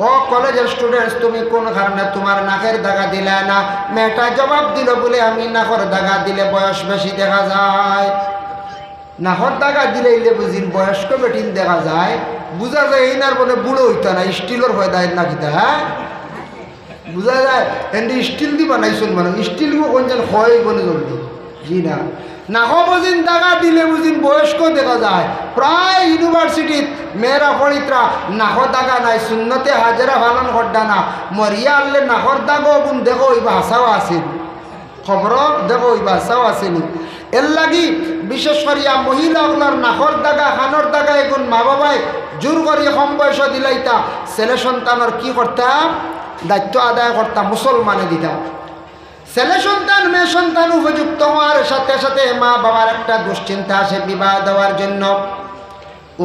ও কলেজের স্টুডেন্টস, তুমি কোন কারণে তোমার নাকের দাগা দিলে না? মেয়েটা জবাব দিল, বলে আমি নাকের দাগা দিলে বয়স বেশি দেখা যায়। নাহর দাগা দিলে বুঝিন বয়স্ক বেটিন দেখা যায়, বুঝা যায় এই নার বলে বুড়ো হইতা না, স্টিলের হয়ে দেয় না কিতা, হ্যাঁ বুঝা যায় এমনি স্টিল দি বানাইছেন, মানে স্টিল কোন যেন হয় বলে জলদি জি না। নাহ বুঝিন দাগা দিলে বুঝিন বয়স্ক দেখা যায়। প্রায় ইউনিভার্সিটিত মেয়েরা ফরিতরা নাহ দাগা নাই, শূন্যতে হাজারা পালন করডা না, মরিয়া আনলে নাহর দাগও গুণ দেখো ওই বাসাও আসেন, খবর দেখো ওই বাসাও আসেনি। এর লাগি বিশেষ করিয়া মহিলাগুলার নাকর দাগা খানোর দাগা এগুন মা বাবাই জোর করিয়া কম বয়স দিলাইতা, ছেলে সন্তানের কি করতাম, দায়িত্ব আদায় করতাম, মুসলমানে দিতাম। ছেলে সন্তান মেয়ে সন্তান উপযুক্ত হওয়ার সাথে সাথে মা বাবার একটা দুশ্চিন্তা আসে বিবাহ দেওয়ার জন্য,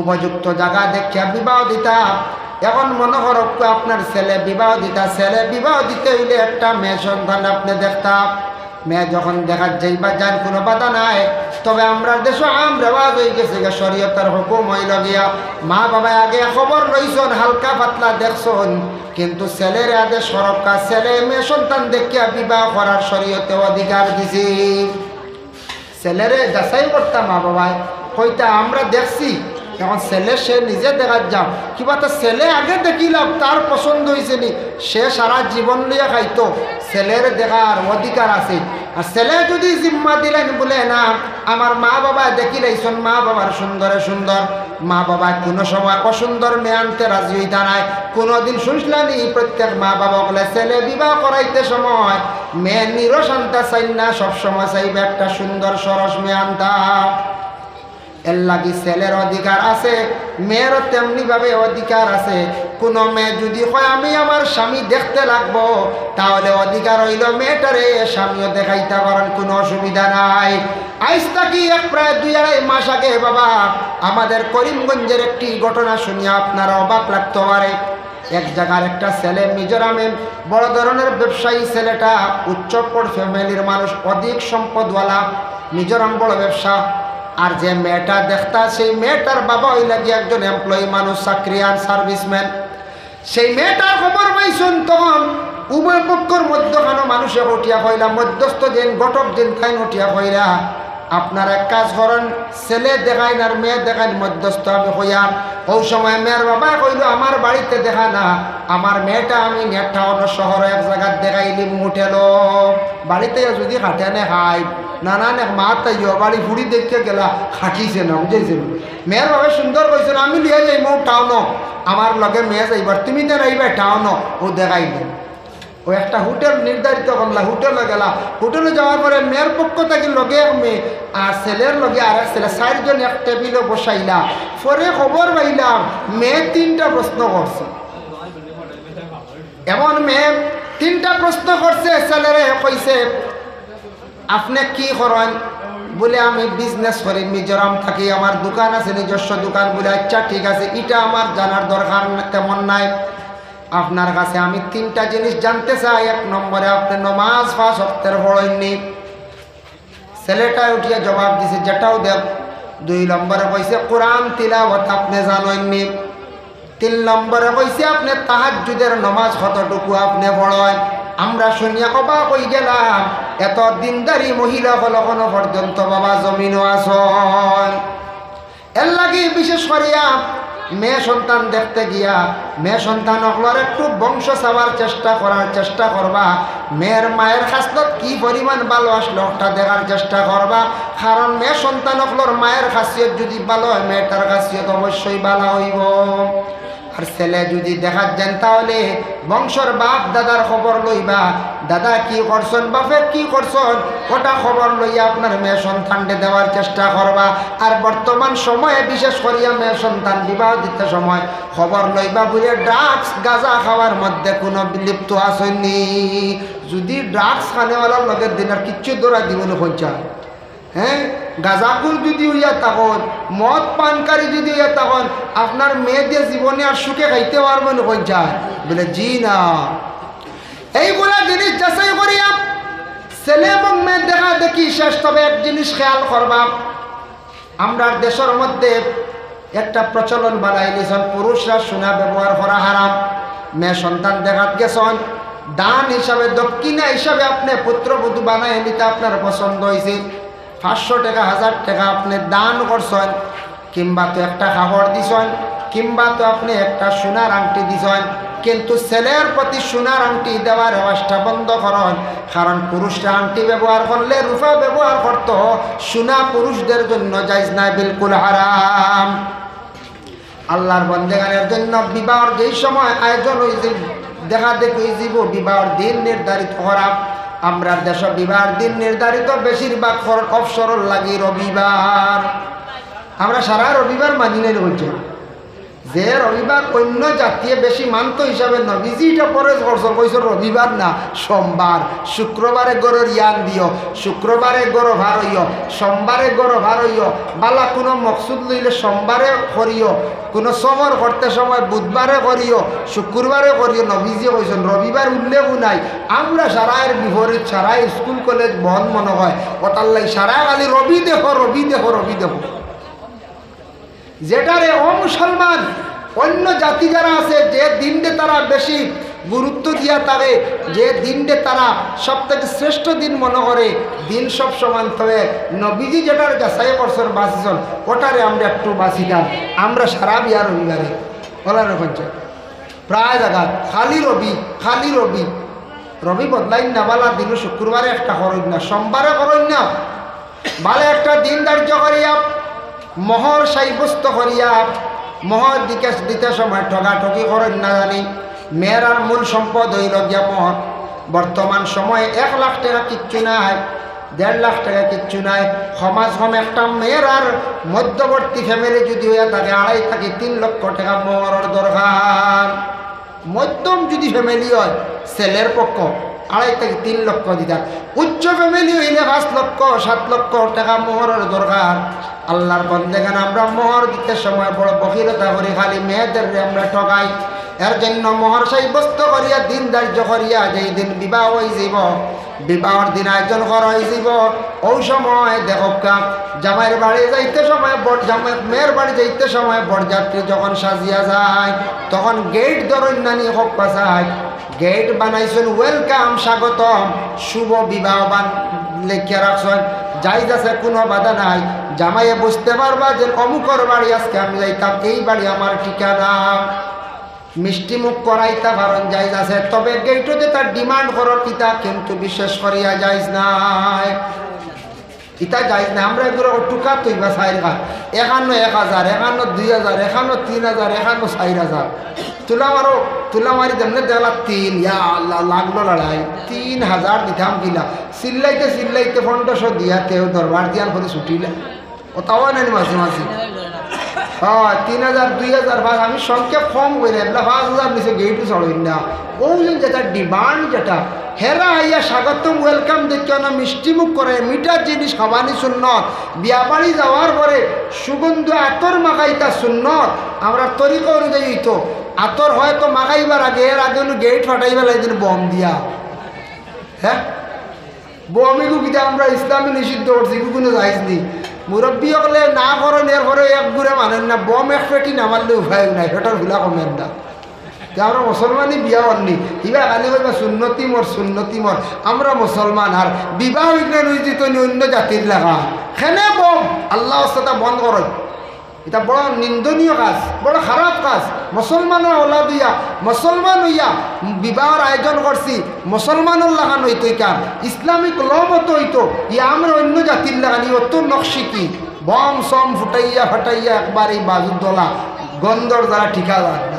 উপযুক্ত জায়গা দেখিয়া বিবাহ দিতাম। এখন মনে করো আপনার ছেলে বিবাহ দিতা, ছেলে বিবাহ দিতে হইলে একটা মেয়ে সন্তান আপনি দেখতাম। মেয়ে যখন দেখার যাইবা যান কোনো বাধা নাই, তবে আমরা দেশ আম রেওয়াজ হয়ে গেছে শরীয়তের হুকুম হইল গিয়া মা বাবা আগে খবর লইছন, হালকা পাতলা দেখছন, কিন্তু ছেলের আদেশ সরকার ছেলে মেয়ে সন্তান দেখিয়া বিবাহ করার শরীয়তে অধিকার দিছি। ছেলেরে যাচাই করতাম মা বাবায়, কইতা আমরা দেখছি, এখন ছেলে সে নিজে দেখার যাও কিবা তো ছেলে আগে দেখিলাম তার পছন্দ হয়েছে নি, সে সারা জীবন লিয়া খাইতো, ছেলের দেখার অধিকার আছে। আর ছেলে যদি জিম্মা দিলেন বলে না আমার মা বাবা দেখি লাইছন, মা বাবার সুন্দরে সুন্দর, মা বাবা কোনো সময় অসুন্দর মেয়ে আনতে রাজি হইতা নাই। কোনোদিন শুনলানি প্রত্যেক মা বাবা বলে ছেলে বিবাহ করাইতে সময় মেয়ে নিরস আনতা চাই না, সবসময় চাইবে একটা সুন্দর সরস মেয়ে আনতা। এর লাগি ছেলের অধিকার আছে, মেয়েরও তেমনিভাবে অধিকার আছে। কোনো মেয়ে যদি হয় আমি আমার স্বামী দেখতে লাগবো, তাহলে অধিকার হইল মেয়েটারে স্বামীও দেখাইতে পারেন, কোনো অসুবিধা নাই। আজ থাকি প্রায় 2-2.5 মাস আগে বাবা আমাদের করিমগঞ্জের একটি ঘটনা শুনিয়া আপনারা অবাক লাগতে পারে। এক জায়গার একটা ছেলে মিজোরামে বড় ধরনের ব্যবসায়ী, ছেলেটা উচ্চপড় ফ্যামিলির মানুষ, অধিক সম্পদওয়ালা, মিজোরাম বড় ব্যবসা। আর যে মেয়েটা দেখতা সেই মেয়েটার বাবা হইলা গিয়ে একজন এমপ্লয়ি মানুষ, চাকরিয়ান সার্ভিসম্যান। সেই মেয়েটার খবর পাইছুন তখন উভয় পক্ষর মধ্যখানো মানুষে উঠিয়া হইলা, মধ্যস্থ দিন ঘটক দিন খাইন উঠিয়া হইলা আপনার এক কাজ করেন, ছেলে দেখাইন আর মেয়ে দেখাইন, মধ্যস্থ আমি হইয়া। ওই সময় মেয়ের বাবা কইল আমার বাড়িতে দেখা না, আমার মেয়েটা আমি নেটাউন শহরে এক জায়গায় দেখাইলি মুঠেলো, বাড়িতে যদি খাটে নে খাই নানা নে মা তাইও বাড়ি ফুড়ি দেখতে গেলা খাটিছে না, বুঝেছিল। মেয়ের বাবা সুন্দর কইছিল আমি লিয়ে যাইব টাউন, আমার লগে মেয়ে যাইবার, তুমি তো রাইবা টাউন, ও দেখাইল। ও একটা হোটেল নির্ধারিত করলা, হোটেলে গেলা, হোটেলে যাওয়ার পরে মেয়ের পক্ষ থেকে লগে মেয়ে আর ছেলের লগে আর এক ছেলে, 4 জন এক টেবিলও বসাইলা। পরে খবর পাইলাম মেয়ে 3টা প্রশ্ন করছে। এমন মেয়ে 3টা প্রশ্ন করছে, ছেলেরে কইছে আপনি কি করেন? বলে আমি বিজনেস করি, মিজোরাম থাকি, আমার দোকান আছে, নিজস্ব দোকান। বলে আচ্ছা ঠিক আছে, এটা আমার জানার দরকার তেমন নাই, আপনার কাছে আমি 3টা জিনিস জানতে চাই। 1 নম্বরে আপনি নমাজ 5 ওয়াক্তের পড়েননি, ছেলেটা উঠিয়া জবাব দিছে যেটাও দেব। 2 নম্বরে কইছে কোরআন তিলাওয়াত আপনি জানেননি। 3 নম্বরে কইছে আপনি তাহাজ্জুদের নামাজ কতটুকু আপনি পড়েন। আমরা শুনিয়া অবাক হয়ে গেলাম, এত দিনদারি মহিলা হলো কোনো পর্যন্ত বাবা জমিনও আসন। এর লাগে বিশেষ করিয়া মেয়ে সন্তান দেখতে গিয়া মেয়ে সন্তান হকলার একটু বংশ চাওয়ার করার চেষ্টা করবা। মেয়ের মায়ের খাসলত কি পরিমাণ ভালো আসলো ওটা দেখার চেষ্টা করবা। কারণ মেয়ে সন্তান হকলার মায়ের খাসিয়ত যদি ভালো হয়, মেয়েটার খাসিয়ত অবশ্যই ভালো হইব। আর ছেলে যদি দেখার যান তাহলে বংশর বাপ দাদার খবর লইবা, দাদা কি করছেন, বাপে কি করছেন, ওটা খবর লইয়া আপনার মেয়ে সন্তানকে দেওয়ার চেষ্টা করবা। আর বর্তমান সময়ে বিশেষ করিয়া মেয়ে সন্তান বিবাহ দিতে সময় খবর লইবা বলে ড্রাগস গাঁজা খাওয়ার মধ্যে কোনো লিপ্ত আসেনি। যদি ড্রাগস খানেওয়ালার লগের দিনের কিচ্ছু দৌড়া দিবনি পঞ্চায়, হ্যাঁ, গাঁজাকুর যদি হইয়া তখন মদ পানকারী যদি হইয়া তখন আপনার মেয়ে দিয়ে জীবনে আর সুখে খাইতে পারবেন পঞ্চায় বলে জি না। এইগুলা জিনিস যাচাই করিয়া ছেলে এবং মেয়ে দেখা দেখি শেষ। তবে এক জিনিস খেয়াল করবা, আমরা দেশের মধ্যে একটা প্রচলন বানাই নিয়েছেন, পুরুষরা সোনা ব্যবহার করা হারাম। মেয়ে সন্তান দেখাত গেছেন, দান হিসাবে দক্ষিণা হিসাবে আপনি পুত্রবধূ বানাই নিতে আপনার পছন্দ হয়েছে, 500 টাকা 1000 টাকা আপনি দান করছেন, কিংবা তো একটা কাপড় দিছেন, কিংবা তো আপনি একটা সোনার আংটি দিছেন। কিন্তু ছেলের প্রতি সোনার আংটি দেওয়ার ব্যবস্থা বন্ধ করেন। কারণ পুরুষরা আংটি ব্যবহার করলে রূপা ব্যবহার করত, সোনা পুরুষদের জন্য জায়েজ নাই, বিলকুল হারাম। আল্লাহর বন্দেগানের জন্য বিবাহের যেই সময় আয়োজন হয়েছে দেখা দেখি জীব বিবাহের দিন নির্ধারিত করা। আমরা দেশ বিবাহের দিন নির্ধারিত বেশিরভাগ অবসর লাগি রবিবার। আমরা সারা রবিবার মানি নাই বলছি, যে রবিবার অন্য জাতীয় বেশি মানত হিসাবে নবীজি এটা পরে কইছে রবিবার না সোমবার। শুক্রবারে গরুর ইয়ান দিও, শুক্রবারে গরু ভার হইও, সোমবারে গরু ভার হইও। বালা কোনো মকসুদ লইলে সোমবারে করিও, কোনো সবর করতে সময় বুধবারে করিও, শুক্রবারে করিও। নবীজি কইছেন রবিবার উল্লেখ নাই। আমরা সারায়ের বিপরীত, সারাই স্কুল কলেজ বন্ধ মনে হয়, ওটার লাই সারা খালি রবি দেখো রবি দেখো রবি দেখো। যেটারে অমুসলমান অন্য জাতি যারা আছে, যে দিনটা তারা বেশি গুরুত্ব দিয়া থাকে, যে দিনটা তারা সব থেকে শ্রেষ্ঠ দিন মনে করে, দিন সব সমান। তবে নবীজি যেটার যাচাই করছেন বাঁচিছেন ওটারে আমরা একটু বাঁচিতাম। আমরা সারা বিয়া রবিবারে বলার পঞ্চায়েত প্রায় জায়গা খালি রবি, খালি রবি। রবি বদলাইন না, বালা দিন শুক্রবারে একটা করেন না, সোমবারে করেন না, ভালো একটা দিন ধার্য করিয়া মোহর সাব্যস্ত করিয়া মোহর দিতে সময় ঠগাঠগি করেন না জানি। মেয়েরার মূল সম্পদ হইল গিয়া মোহর। বর্তমান সময়ে 1 লাখ টাকা কিচ্ছু নাই, 1.5 লাখ টাকা কিচ্ছু নাই। সমাজ একটা মেয়ের আর মধ্যবর্তী ফ্যামিলি যদি হইয়া থাকে 2.5 থেকে 3 লক্ষ টাকা মোহরের দরকার। মধ্যম যদি ফ্যামিলি হয় ছেলের পক্ষ 2.5 থেকে 3 লক্ষ দিতাম। উচ্চ ফ্যামিলি হইলে 5 লক্ষ 7 লক্ষ টাকা মোহরের দরকার। আল্লাহর বন্দেগান আমরা মোহর দিতে সময় বড় বকিরতা করি, খালি মেয়েদের আমরা ঠকাই। এর জন্য মোহর সাব্যস্ত করিয়া দিন ধার্য করিয়া যেই দিন বিবাহ হয়ে যাব, বিবাহের দিন আয়োজন করা হয়ে যাব, ওই সময় দেখা জামাইয়ের বাড়ি যাইতে সময় মেয়ের বাড়ি যাইতে সময় বরযাত্রী যখন সাজিয়া যায় তখন গেট ধরেন নানি হোক পাশায় গেট বানাইছেন, ওয়েলকাম স্বাগতম শুভ বিবাহ লেখিয়া রাখছেন, যাইজ আছে কোনো বাধা নাই। জামাইয়ে বুঝতে পারবা যে অমুকর বাড়ি আজকে আমি যাইতাম, এই বাড়ি আমার ঠিকানা। মিষ্টি মুখ করাইতে পারেন, যাইজ আছে। তবে গেটতে তার ডিমান্ড করো ইতা কিন্তু বিশেষ করিয়া যাইজ নাই, ইতা যাইজ না। আমরা এগুলো টুকা তুইবা 4 ঘাট, এখানো 1000, এখানো 2000, এখানো 3000, এখানো 4000। তুলা মারি যেমনি দেখলা 3, ইয়া আল্লাহ লাগলো লড়াই 3000 দিতাম কিলা। চিল্লাইতে 1500 দিয়া কেউ দরবার দিয়ার করে ছুটিলে ও তাও নানি মাঝে মাঝে। হ্যাঁ 3000, 2000, আমি সংখ্যা কম করে 5000 নিচে গেটও চড়ই না। ওই যেটা ডিমান্ড যেটা হেরা আইয়া স্বাগতম ওয়েলকাম দেখে না মিষ্টি মুখ করে, মিঠার জিনিস খাবানি সুন্নত। বিয়া বাড়ি যাওয়ার পরে সুগন্ধ আতর মাখাইতা সুন্নত। আমরা তরিকা অনুযায়ী হইতো আতর হয়তো মাখাইবার আগে এর আগে গেট ফাটাইবার একদিন বম দিয়া। হ্যাঁ বমিগু কিতা আমরা ইসলামী নিষিদ্ধ করছি কোনো যাইজ নি মুরব্বী হলে না করেন এরপরে এক ঘুরে মানেন না বম এক পেটি নামারলে উপায় নাই সেটার ভুলা কমেন না আমরা মুসলমানই বিয়া হননি ইবা খালি কইবা সুন্নতি মর আমরা মুসলমান আর বিবাহ বিজ্ঞান উচিত অন্য জাতির লাগা খেনে বম আল্লাহ সাথে বন্ধ করেন এটা বড় নিন্দনীয় কাজ বড় খারাপ কাজ মুসলমানের ওলাদ হইয়া মুসলমান হইয়া বিবাহর আয়োজন করছি মুসলমানের লাগান হইতো কার ইসলামিক ল মতো হইতো ইয়া আমরা অন্য জাতির লাগানি অত নকশি কি বম সম ফুটাইয়া ফাটাইয়া একবার এই বাজুর দোলা গন্ধর দ্বারা ঠিকাদার না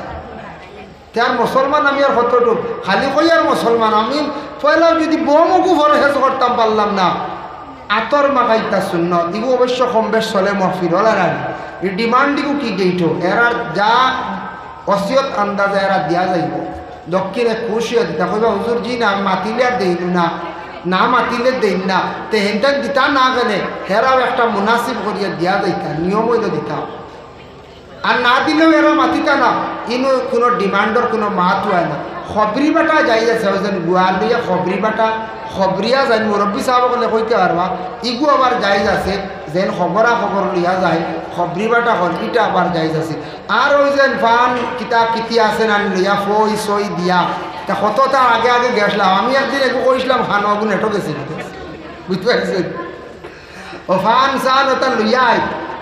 তার মুসলমান আমি আর কতটুক খালি কই আর মুসলমান আমি পয়লাও যদি বমকু ফরহেজ করতাম পারলাম না আতর মাখাইতা শূন্য দিগু অবশ্য কম বেশ চলে মহফিল হলার এই ডিমান্ডিগু কি গেইটো এরার যা অসিয়ত আন্দাজে এরা দিয়া যাইব দক্ষিণে খুশিও দিতা কইবা হুজুর জি না মাতিলে আর দেইল না মাতিলে দেইল না তে হেনটা দিতা না গেলে হেরাও একটা মুনাসিব করিয়া দিয়া যাইতা নিয়ম হইল দিতা আর না দিলেও এরা মাতিতা না ইনো কোনো ডিমান্ডর কোনো মাত হয় না খবরি বাটা যাই আছে ওই যেন গুয়াল লইয়া খবরি বাটা খবরিয়া যাই মুরব্বী সাহেব বলে কইতে পারবা ইগু আবার যাই আছে যেন খবরা খবর লইয়া যায় খবরি বাটা হল ইটা আবার যাই আছে আর ওই যেন ফান কিতা কিতি আছে না লইয়া ফই সই দিয়া তা কত তার আগে আগে গেছিলাম আমি একদিন একটু কইছিলাম খান আগুন এটো গেছি বুঝতে পারছেন ও ফান সান ওটা লইয়া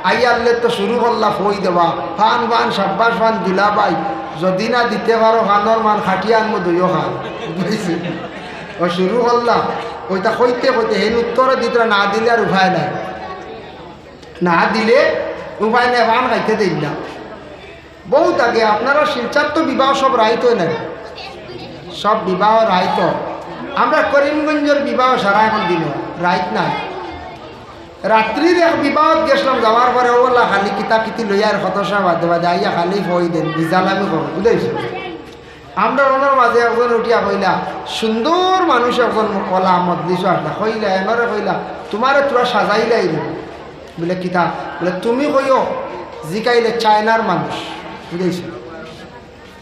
আইয়ারলে তো শুরু করলা ফই দেওয়া ফান ফান সাব্বাস ফান দিলা পাই যদি না দিতে পারো খানোর মান খাটিয়ে আনবো দুইও খান বুঝেছি ও শুরু করলা ওইটা কইতে হেন উত্তরে দিতে না দিলে আর উপায় নাই না দিলে উপায় নাই ফান খাইতে দিন না বহুত আগে আপনারা শিলচার তো বিবাহ সব রাইতই নাই সব বিবাহ রাইত আমরা করিমগঞ্জের বিবাহ সারা এখন দিন রাইত নাই রাত্রির এক বিবাহত গেছিলাম যাওয়ার পরে ওলা খালি কিতা কিতি লইয়ার হতসা বাদে বাদে আইয়া খালি ফই দেন বিজালামি করো বুঝেছি আমরা ওনার মাঝে একজন উঠিয়া কইলা সুন্দর মানুষ একজন কলা মজলিস আসলা কইলা এনরে কইলা তোমারে তোরা সাজাইলাই রে বলে কিতা বলে তুমি কইও জিকাইলে চায়নার মানুষ বুঝেছি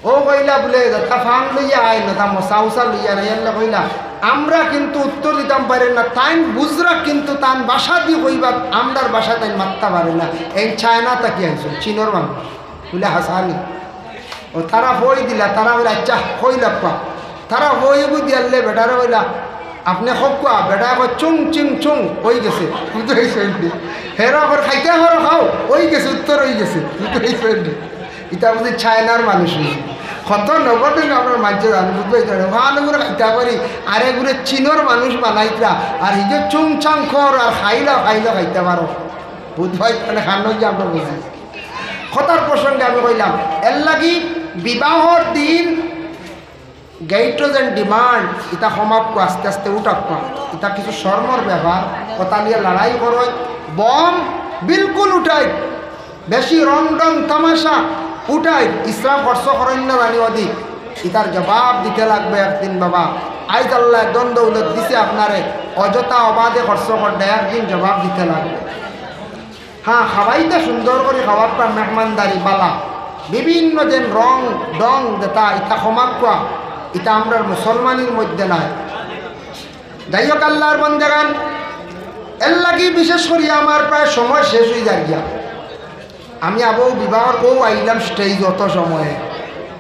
ও কইলা বলে তা ফান লইয়া আয় না তা মশা উষা লইয়া না এল্লা কইলা আমরা কিন্তু উত্তর দিতাম পারি না তাই বুঝরা কিন্তু তান বাসা দিয়ে কইবা আমরার বাসা তাই মারতে পারে না এই চায়না তাকি আইছো চীনের মানুষ বলে হাসানি ও তারা বই দিলা তারা বলে আচ্ছা কইলা পা তারা বই দিয়ালে বেটারে বইলা আপনি সব কোয়া বেটা কয় চুং চিং চুং ওই গেছে বুঝতে পারছি হেরা আবার খাইতে আমার খাও ওই গেছে উত্তর হয়ে গেছে বুঝতে পারছি এটা বুঝি চায়নার মানুষ কত নগদ আপনার মাঝে জানো বুঝতে পারি ভালো করে খাইতে পারি আর এগুলো চীনের মানুষ বানাইতরা আর এই যে চুং চাং খর আর খাইলা খাইতে পারো বুধবাই মানে খানো যে আমরা বুঝি কথার প্রসঙ্গে আমি কইলাম এর লাগি বিবাহর দিন গেইট্রোজ অ্যান্ড ডিমান্ড এটা সমাপ্ত আস্তে আস্তে উঠাক এটা কিছু শর্মর ব্যাপার কথা নিয়ে লড়াই করো বম বিলকুল উঠাই বেশি রং ডং তামাশা উঠাই ইসলাম খরচ করেন না জানি অধিক ইতার জবাব দিতে লাগবে একদিন বাবা আইজ আল্লাহ দ্বন্দ্ব উল্লেখ দিছে আপনারে অযথা অবাধে খরচ করতে একদিন জবাব দিতে লাগবে হ্যাঁ খাওয়াইতে সুন্দর করে খাওয়ারটা মেহমানদারি বালা বিভিন্ন যেন রং ডং যেটা ইটা ক্ষমাকুয়া এটা আমরা মুসলমানের মধ্যে নাই যাই হোক আল্লাহর বন্দেগান এর লাগি বিশেষ করে আমার প্রায় সময় শেষ হয়ে যায় গিয়া আমি আবু বিবাহর ও আইলাম স্টেজ অত সময়ে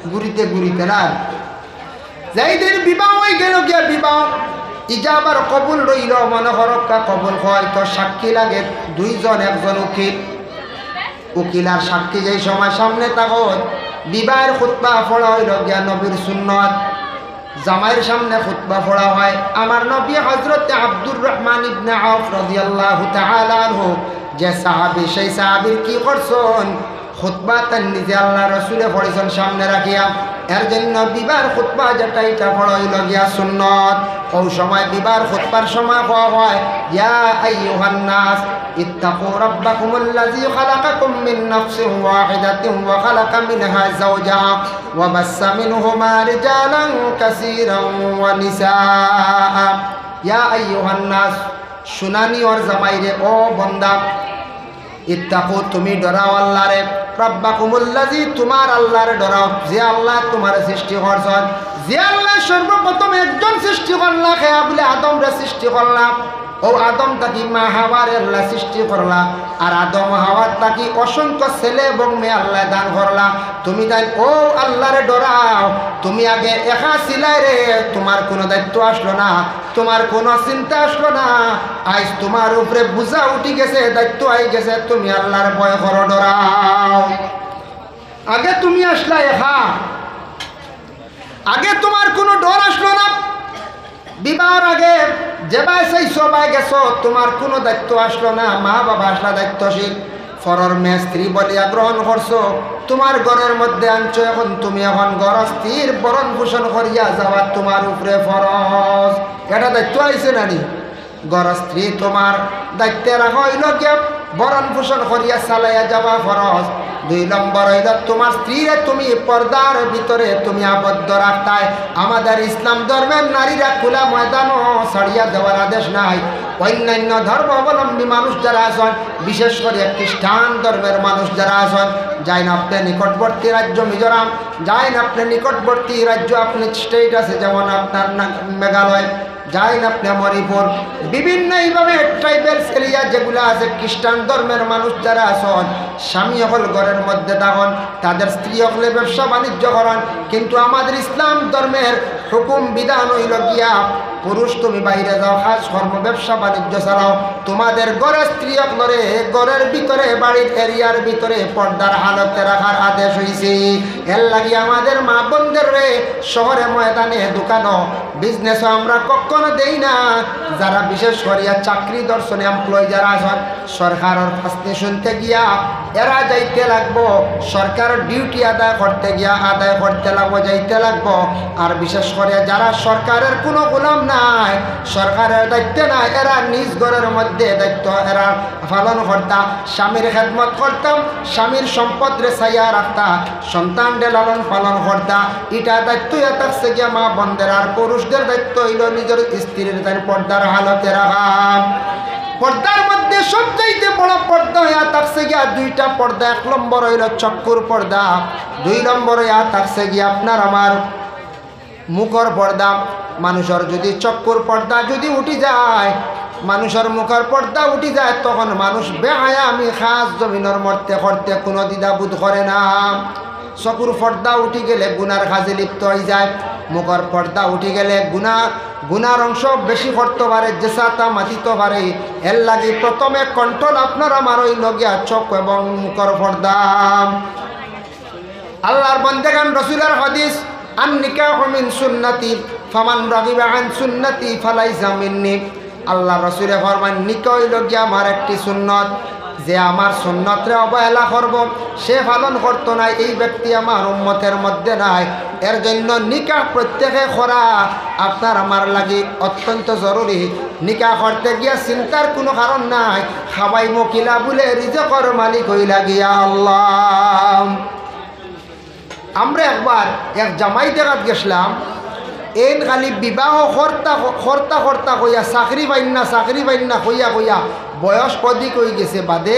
ঘুরিতে না যাই দিন বিবাহ হয়ে গেল গিয়া বিবাহ ইজা আবার কবুল রইল মনে হরক্কা কবুল হয় তো সাক্ষী লাগে দুইজন একজন উকিল আর সাক্ষী যেই সময় সামনে তখন বিবাহের খুতবা পড়া হইল গিয়া নবীর সুন্নত জামাইয়ের সামনে খুতবা পড়া হয় আমার নবী হযরত আব্দুর রহমান ইবনে আউফ রাদিয়াল্লাহু তাআলা আনহু যে সাহাবী সেই সাহাবীর কি করছেন খুতবা তার নিজে আল্লাহ রাসূলে পড়েছেন সামনে রাখিয়া এর জন্য বিবাহের খুতবা যেটা এটা পড়া হইল গিয়া সুন্নত ওই সময় বিবাহের খুতবার সময় পড়া হয় ইয়া আইয়ুহান নাস ইত্তাকু রাব্বাকুমুল্লাযী খালাকাকুম মিন নাফসিন ওয়াহিদাতিন ওয়া খালাকা মিনহা যাওজাহা ওয়া বাসসা মিনহুমা রিজালান কাসীরান ওয়া নিসাআ ইয়া আইয়ুহান নাস শুনানি ওর জামাইরে ও বান্দা ইত্তাকু তুমি ডরাও আল্লাহরে রাব্বাকুমুল্লাযী তোমার আল্লাহরে ডরাও যে আল্লাহ তোমার সৃষ্টি করছেন যে আল্লাহ সর্বপ্রথম একজন সৃষ্টি করলা হে মায়া বলে আদম রে সৃষ্টি করলা, ও আদম তাকি মা হাওয়ার আল্লাহ সৃষ্টি করলা, আর আদম হাওয়ার তাকি অসংখ্য ছেলে এবং মেয়ে আল্লাহ দান করলা। তুমি তাই ও আল্লাহরে ডরাও, তুমি আগে একা ছিলাই রে, তোমার কোনো দায়িত্ব আসলো না, তোমার কোনো চিন্তা আসলো না, আজ তোমার উপরে বোঝা উঠি গেছে, দায়িত্ব আই গেছে, তুমি আল্লাহর ভয় করো, ডরাও। আগে তুমি আসলা একা, আগে তোমার কোনো ডর আসলো না, বিবাহর আগে যেবাই সেই সবাই গেছো, তোমার কোনো দায়িত্ব আসলো না, মা বাবা আসলা দায়িত্বশীল, ফরর মেয়ে স্ত্রী বলিয়া গ্রহণ করছো, তোমার ঘরের মধ্যে আনছো, এখন তুমি এখন ঘর স্থির বরণ পোষণ করিয়া যাওয়ার তোমার উপরে ফরজ। এটা দায়িত্ব আইছে নানি, ঘর স্ত্রী তোমার দায়িত্বে রাখা হইল কে, বরণ পোষণ করিয়া চালাইয়া যাওয়া ফরজ। 2 নম্বর হইল তোমার স্ত্রীরে তুমি পর্দার ভিতরে তুমি আবদ্ধ রাখতাই। আমাদের ইসলাম ধর্মের নারীরা খোলা ময়দানও ছাড়িয়া দেওয়ার আদেশ নাই। অন্যান্য ধর্মাবলম্বী মানুষ যারা আছেন, বিশেষ করে খ্রিস্টান ধর্মের মানুষ যারা আছেন, যাই না আপনি নিকটবর্তী রাজ্য মিজোরাম, যাই না আপনি নিকটবর্তী রাজ্য আপনি স্টেট আছে যেমন আপনার মেঘালয়, যাই না আপনি মণিপুর, বিভিন্ন এইভাবে ট্রাইবেলস এরিয়া যেগুলো আছে, খ্রিস্টান ধর্মের মানুষ যারা আছেন, স্বামী হল ঘরের মধ্যে থাকুন, তাদের স্ত্রী হলে ব্যবসা বাণিজ্য করেন, কিন্তু আমাদের ইসলাম ধর্মের হুকুম বিধান হইল গিয়া পুরুষ তুমি বাইরে যাও, কাজ কর্ম ব্যবসা বাণিজ্য চালাও, তোমাদের ঘরের স্ত্রী হলরে ঘরের ভিতরে বাড়ির এরিয়ার ভিতরে পর্দার হালতে রাখার আদেশ হয়েছে। এর লাগি আমাদের মা বোনদের রে শহরে ময়দানে দোকানও বিজনেসও আমরা কখনো দেই না। যারা বিশেষ করিয়া চাকরি দর্শনে এমপ্লয় যারা আছেন, সরকারের ফাঁসতে শুনতে গিয়া এরা যাইতে লাগবো, সরকারের ডিউটি আদায় করতে গিয়া আদায় করতে লাগবো, যাইতে লাগবো। আর বিশেষ করে যারা সরকারের কোনো গোলাম নাই, সরকারের দায়িত্ব নাই, এরা নিজ ঘরের মধ্যে দায়িত্ব এরা পালন করতা, স্বামীর খেদমত করতাম, স্বামীর সম্পদ রে ছাইয়া রাখতা, সন্তান রে লালন পালন করতা, এটা দায়িত্ব থাকছে গিয়া মা বন্ধের। আর পুরুষদের দায়িত্ব হইল নিজের স্ত্রীর তাই পর্দার হালতে রাখা। পর্দার মধ্যে সবচাইতে বড় পর্দা হইয়া থাকছে গিয়া 2টা পর্দা। 1 নম্বর হইল চক্ষুর পর্দা, 2 নম্বর হইয়া থাকছে গিয়া আপনার আমার মুখর পর্দা। মানুষের যদি চক্ষুর পর্দা যদি উঠি যায়, মানুষের মুখের পর্দা উঠি যায়, তখন মানুষ বেহায়া আমি খাস জমিনের মরতে করতে কোনো দ্বিধাবোধ করে না। চকুর পর্দা উঠি গেলে গুনার কাজে লিপ্ত হয়ে যায়, মুখের পর্দা উঠি গেলে গুনার অংশ বেশি করতে পারে, জেসাতা মাতিতে পারে। এর লাগি প্রথমে কন্ট্রোল আপনার আমার ওই লগিয়া চোখ এবং মুখের পর্দা। আল্লাহর বান্দাগান রাসূলের হাদিস, আন নিকাহু মিন সুন্নতি ফামান রাগিবা আন সুন্নতি ফালাইসা মিন্নি। আল্লাহ রাসূলে ফরমান, নিকাহ হইল গিয়া আমার একটি সুন্নত, যে আমার সুন্নতরে অবহেলা করব, সে পালন করতো না, এই ব্যক্তি আমার উম্মতের মধ্যে নাই। এর জন্য নিকাহ প্রত্যেকে করা আপনার আমার লাগি অত্যন্ত জরুরি। নিকাহ করতে গিয়া চিন্তার কোনো কারণ নাই, খাবাই মকিলা বলে রিজেকর মালিক হইলা গিয়া আল্লাহ। আমরা একবার এক জামাই দেখাত গেছিলাম, এন খালি বিবাহ কর্তা কইয়া চাকরি পাইন না কইয়া বয়স অধিক হয়ে গেছে বাদে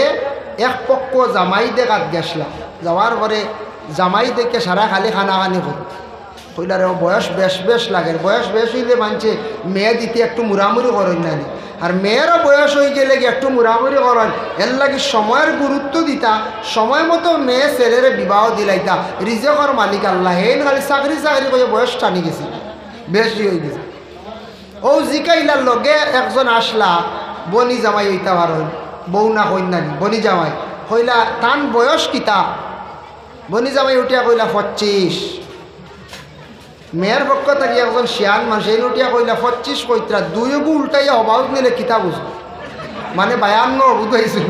এক পক্ষ জামাই দেখাত গেছিলাম। যাওয়ার পরে জামাই দেখে সারা খালি খানাখানি কইলার বয়স বেশ লাগে, বয়স বেশ হইলে মানছে মেয়ে দিতে একটু মুড়ামুড়ি করেন না, আর মেয়েরও বয়স হয়ে গেলে একটু মুড়ামুড়ি করেন। এর লাগে সময়ের গুরুত্ব দিতা, সময় মতো মেয়ে ছেলেরে বিবাহ দিলাইতা, রিজেকর মালিক আল্লাহ। হেন খালি চাকরি করে বয়স টানি গেছে, বেশি হয়ে গেছে। ও জিকাইলার লগে একজন আসলা, বনি জামাই হইতা পারেন, বউ না কন্যানি, বনি জামাই কইলা তান বয়স কিতা? বনি জামাই উঠিয়া কইলা 25। মেয়ের পক্ষ থাকি একজন শিয়ান মানুষ এই উঠিয়া কইলা 25 কইত্রা, 2 গু উল্টাইয়া অভাব নিলে কিতা বুঝ, মানে 52 অবুধ হয়েছে।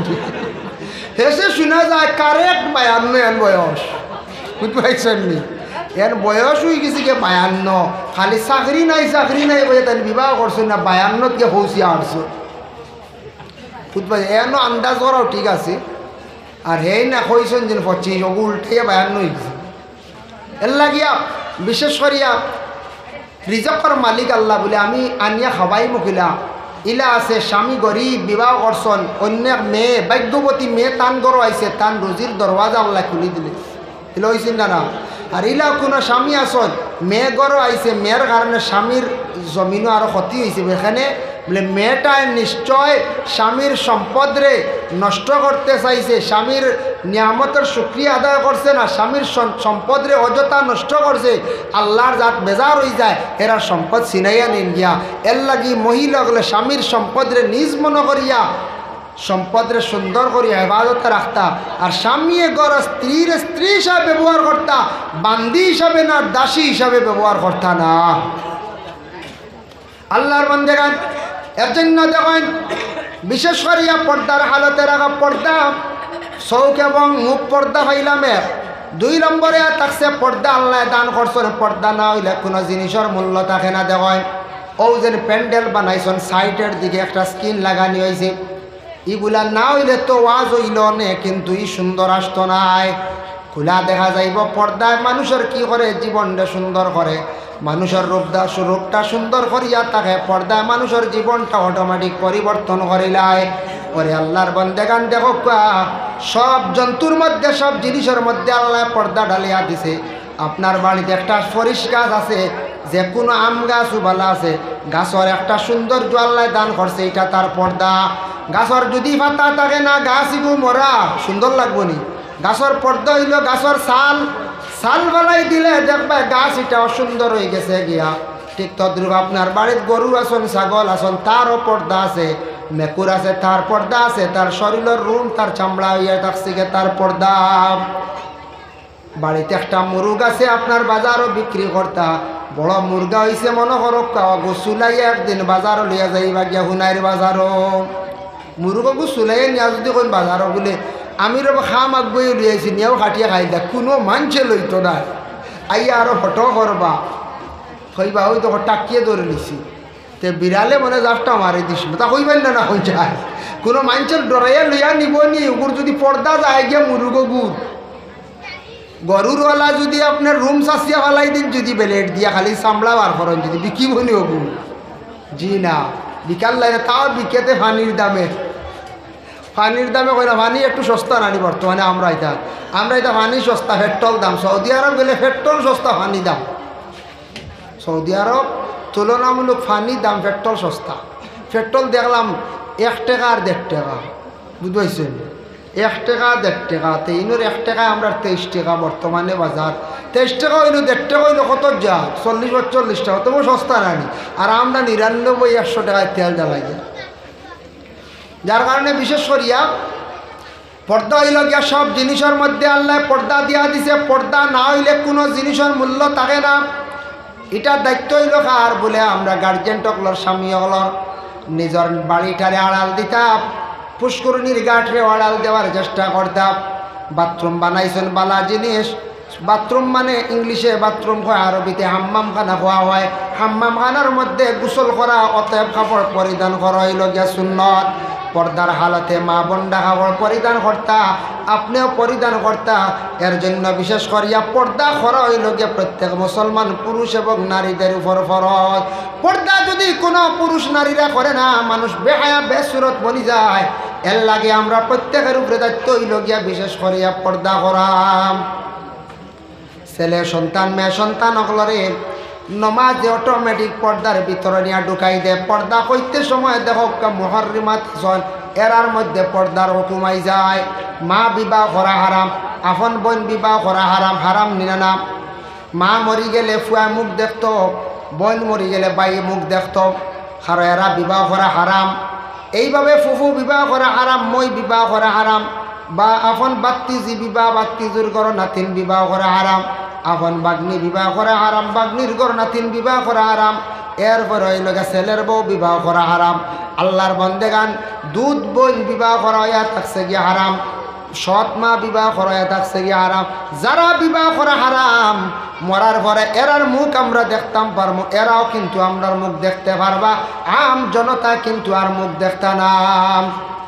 হেসে শোনা যায় কারেক্ট 52 এন বয়স, বুঝতে পারছেন নি? এর বয়স হয়ে গেছে কে 52, খালি চাকরি নাই বলে তাই বিবাহ করছো না, 52 কে হৌসিয়া আসছো, বুঝতে পারছি? এনো আন্দাজ করাও ঠিক আছে, আর হেই না কইছেন যে 25 ওগু উল্টাইয়া 52 হয়ে গেছে। এর লাগিয়া বিশেষ করিয়া রিজেকর মালিক আল্লাহ বলে আমি আনিয়া খাবাই মহিলা ইলা আছে, স্বামী গরিব বিবাহ করছন, অন্য মেয়ে ভাগ্যবতী মেয়ে তান গড় আইছে, তান রুজির দরওয়াজা আল্লাহ খুলি দিলে, এলো হয়েছেন না? আর ইলা কোনো স্বামী আসন মেয়ে গড়ও আইছে, মেয়ের কারণে স্বামীর জমিনও আরও ক্ষতি হয়েছে। এখানে বলে মেয়েটায় নিশ্চয় স্বামীর সম্পদরে নষ্ট করতে চাইছে, স্বামীর নিয়ামতের শুকরিয়া আদায় করছে না, স্বামীর সম্পদরে অযথা নষ্ট করছে। আল্লাহর জাত বেজার হয়ে যায়, এরা সম্পদ ছিনাইয়া নিন গিয়া। এর লাগি মহিলাগুলো স্বামীর সম্পদরে নিজ মনে করিয়া সম্পদরে সুন্দর করিয়া হেফাজতে রাখতা, আর স্বামী গড় স্ত্রীর স্ত্রী হিসাবে ব্যবহার করতা, বান্দি হিসাবে না দাসী হিসাবে ব্যবহার করতা না। আল্লাহর বান্দেগান এর জন্য দেখেন বিশেষ করিয়া পর্দার হালতে রাখা পর্দা চৌক এবং মুখ পর্দা পাইলাম। 2 নম্বরে থাকছে পর্দা আল্লাহ দান করছেন। পর্দা না হইলে কোনো জিনিসের মূল্য থাকে না। দেখেন ও যে প্যান্ডেল বানাইছেন সাইডের দিকে একটা স্ক্রিন লাগানি হয়েছে, এগুলা না হইলে তো ওয়াজ হইল নে, কিন্তু ই সুন্দর আসতো নাই। খোলা দেখা যাইব পর্দায় মানুষের কি করে জীবনটা সুন্দর করে, মানুষের রূপটা সুন্দর করিয়া থাকে। পর্দায় মানুষের জীবনটা অটোমেটিক পরিবর্তন করিলায়। ওরে আল্লাহর বান্দেগান দেখো সব জন্তুর মধ্যে সব জিনিসের মধ্যে আল্লাহ পর্দা ঢালিয়া দিছে। আপনার বাড়িতে একটা ফরিস গাছ আছে, যে কোনো আম গাছ ভালো আছে, গাছের একটা সৌন্দর্য আল্লাহ দান করছে, এটা তার পর্দা। গাছের যদি পাতা থাকে না, গাছ ইগু মরা সুন্দর লাগবো নি। গাছের পর্দা হইল গাছের ছাল বালাই দিলে দেখবে গাছ এটা অসুন্দর হয়ে গেছে গিয়া। ঠিক তদ্রুপ আপনার বাড়ির গরু আসন, ছাগল আসন, তারও পর্দা আছে। মেকুর আছে, তার পর্দা আছে। তার শরীরের রুম, তার চামড়া হইয়া থাকছে গিয়ে তার পর্দা। বাড়িতে একটা মুরগ আছে, আপনার বাজারও বিক্রি করতা, বড় মুরগা হয়েছে মনে করো, গোসুলাইয়া একদিন বাজারও লিয়া যাইবা গিয়া হুনাইয়ের বাজারও। মুরগ গোসুলাইয়া নিয়া যদি কোন বাজারও বলে আমি রব খাম আগুয়ে লিয়েছি, নিয়েও খাটিয়ে খাই দেখ, কোনো মানুষে লইতো না। আইয়া আরো ফটো করবা হইবা, ওই তো টাকিয়ে ধরে নিছি, তে বিড়ালে মনে যাফটা মারি দিছিল, তা হইবেন না হয়ে যায়। কোনো মানুষের ডরাইয়া লইয়া নিব নি, ওগুর যদি পর্দা যায় গিয়া মুরগ গুড়। গরুরওয়ালা যদি আপনার রুম চাষিয়া ফেলাই দিন, যদি বেলেট দিয়া খালি চামড়া বার করেন, যদি বিকিব নি ওগুর, জি না বিকাল লাগে, তাও বিকেতে পানির দামে কই না, পানি একটু সস্তা নানি বর্তমানে। আমরা এটা পানি সস্তা, পেট্রোল দাম। সৌদি আরব গেলে পেট্রোল সস্তা, পানি দাম। সৌদি আরব তুলনামূলক পানি দাম, পেট্রোল সস্তা। পেট্রোল দেখলাম 1 টাকা আর 1.5 টাকা, বুঝতে পারছেন? 1 টাকা 1.5 টাকা, ইনোর 1 টাকা আমরা 23 টাকা বর্তমানে বাজার। 23 টাকা হইল, 1.5 টাকা হইল কত যা 40-40 টাকা, তবু সস্তা নানি। আর আমরা 99-100 টাকায় তেল জ্বালাই যায়। যার কারণে বিশেষ করিয়া পর্দা হইল গিয়া সব জিনিসের মধ্যে আল্লাহ পর্দা দিয়া দিছে। পর্দা না হইলে কোনো জিনিসের মূল্য থাকে না। এটার দায়িত্ব হইল কার বলে আমরা গার্জেন টকলর স্বামী হলর নিজের বাড়িটারে আড়াল দিতাম, পুষ্করণীর গাঠরে আড়াল দেওয়ার চেষ্টা করতাম। বাথরুম বানাইছেন বালা জিনিস, বাথরুম মানে ইংলিশে বাথরুম হয়, আরবিতে হাম্মাম খানা খোয়া হয়। হাম্মাম খানার মধ্যে গোসল করা, অতএব কাপড় পরিধান করা হইল গিয়া সুন্নত। পর্দার হালতে মা বোনরা কাপড় পরিধান করতা, আপনিও পরিধান করতা। এর জন্য বিশেষ করিয়া পর্দা করা হইল গিয়া প্রত্যেক মুসলমান পুরুষ এবং নারীদের উপর ফরজ। পর্দা যদি কোনো পুরুষ নারীরা করে না, মানুষ বেহায়া বেসুরত বনি যায়। এর লাগে আমরা প্রত্যেকের উপরে দায়িত্ব হইল গিয়া বিশেষ করিয়া পর্দা করা। ছেলে সন্তান মেয়ে সন্তান অকলরে নমাজে অটোমেটিক পর্দার ভিতরে নিয়ে ঢুকাই দেয়। পর্দা করতে সময় দেখো মুহররিমাত ছয়, এরার মধ্যে পর্দার হুকুমাই যায়। মা বিবাহ করা হারাম, আপন বোন বিবাহ করা হারাম, হারাম নিনা না। মা মরি গেলে ফুয়া মুখ দেখত, বোন মরি গেলে বাই মুখ দেখত, আর এরা বিবাহ করা হারাম। এইভাবে ফুফু বিবাহ করা হারাম, মই বিবাহ করা হারাম, বা আপন বাত্তিজি বিবাহ, বাত্তিজুর ঘর নাতিন বিবাহ করা হারাম। আপন বাগ্নি বিবাহ করা হারাম, বাগ্নির ঘর নাতিন বিবাহ করা হারাম। এরপর হইল ছেলের বউ বিবাহ করা হারাম। আল্লাহর বন্দেগান দুধ বোন বিবাহ করা হইয়া থাকছে গিয়ে হারাম, সৎ মা বিবাহ করা হইয়া থাকছে গিয়ে হারাম। যারা বিবাহ করা হারাম, মরার পরে এরার মুখ আমরা দেখতাম পারবো, এরাও কিন্তু আমরার মুখ দেখতে পারবা, আম জনতা কিন্তু আর মুখ দেখতা না।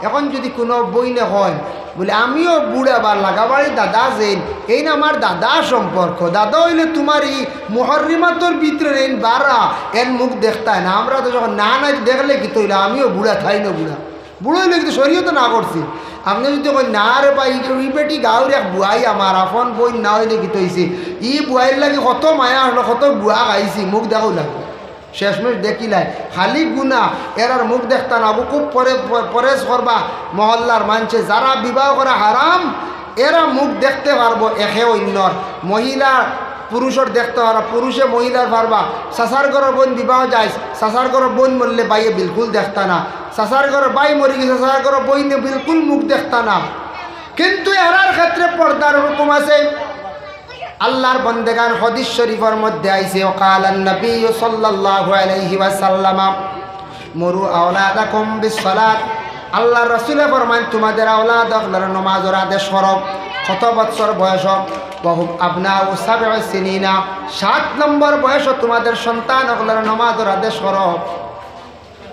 এখন যদি কোনো বইনে হয় বলে আমিও বুড়া বা লাগাবাড়ি দাদা যেন, এই না আমার দাদা সম্পর্ক, দাদা হইলে তোমার এই মুহররিমাতর ভিতরে এই বারা এর মুখ দেখতায় না। আমরা তো যখন না না দেখলে কি তৈলে আমিও বুড়া থাই না, বুড়া হইলে কিন্তু শরীয়ত না করছি। আপনি যদি কই না রে ভাই ওই বেটি গাঁর এক বুয়াই আমার আপন বই না হইলে কি তৈছি ই বুয়াইর লাগে কত মায়া হলো কত বুয়া গাইছি মুখ দেখাও লাগবে শেষমেশ দেখিলাই খালি গুণা এরার মুখ দেখতা না খুব পরেশ করবা মহল্লার মানুষে যারা বিবাহ করা হারাম এরা মুখ দেখতে পারবো একে অন্যর মহিলা পুরুষের দেখতে পারা পুরুষে মহিলার পারবা সাসার ঘরের বোন বিবাহ যায় সাসার ঘরের বোন মরলে বাইয়ে বিলকুল দেখতা না সাসার ঘরের বাই মরি গেছে সাসার ঘরের বইনে বিলকুল মুখ দেখতা না কিন্তু এরার ক্ষেত্রে পর্দার হুকুম আছে আল্লাহর বন্দেগান হাদিস শরীফের মধ্যে আইছে ওয়াকালান নবী সাল্লাল্লাহু আলাইহি ওয়াসাল্লাম মুরু আওলাদাকুম বিসসালাত আল্লাহর রাসূল ফরমান তোমাদের আওলাদ হকলার নামাজের আদেশ করো কত বছর বয়স বহুম আবনাউ সাব'উ সিনিনা 7 নম্বর বয়স তোমাদের সন্তান হকলার নামাজের আদেশ করো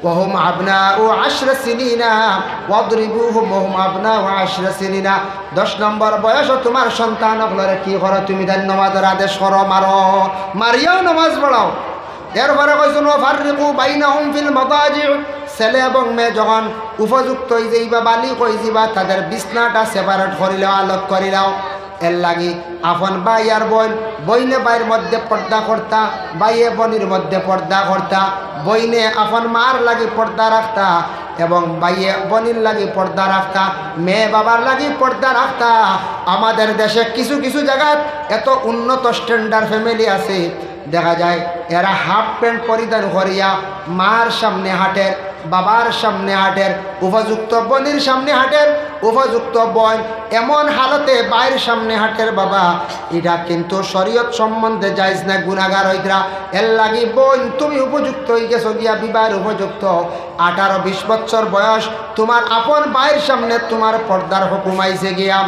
وهم أبناء 10 سنين واضربوهم وهم أبناء 10 سنين 10 নম্বর বয়স তোমার সন্তান হকলারে কি করো তুমি দেন নামাজের আদেশ করো মারো মারিয়াও নামাজ পড়াও এরপরে কইছেন ফাররিকু বাইনাহুম ফিল মাদাজি ছেলে এবং মেয়ে যখন উপযুক্ত হয়ে যাইবা বালিগ হয়ে যাইবা তাদের বিছনাটা সেপারেট করিলাও আলোক করিলাও এর লাগি আপন ভাই আর বোন বইনে ভাইয়ের মধ্যে পর্দা করতা ভাইয়ে বোনের মধ্যে পর্দা করতা বইনে আপন মার লাগি পর্দা রাখতা এবং ভাইয়ে বোনের লাগি পর্দা রাখতা মেয়ে বাবার লাগি পর্দা রাখতা আমাদের দেশে কিছু কিছু জায়গায় এত উন্নত স্ট্যান্ডার্ড ফ্যামিলি আছে দেখা যায় এরা হাফ প্যান্ট পরিধান করিয়া মার সামনে হাঁটের বাবার সামনে হাঁটের উপযুক্ত বোনের সামনে হাঁটের উপযুক্ত বোন এমন হালতে বাইরের সামনে হাঁটের বাবা এটা কিন্তু শরীয়ত সম্বন্ধে যাইজ না গুনাহগার হইতরা এর লাগি বোন তুমি উপযুক্ত হয়ে গেছো গিয়া বিবাহের উপযুক্ত 18-20 বছর বয়স তোমার আপন বাইরের সামনে তোমার পর্দার হুকুম আইছে গিয়া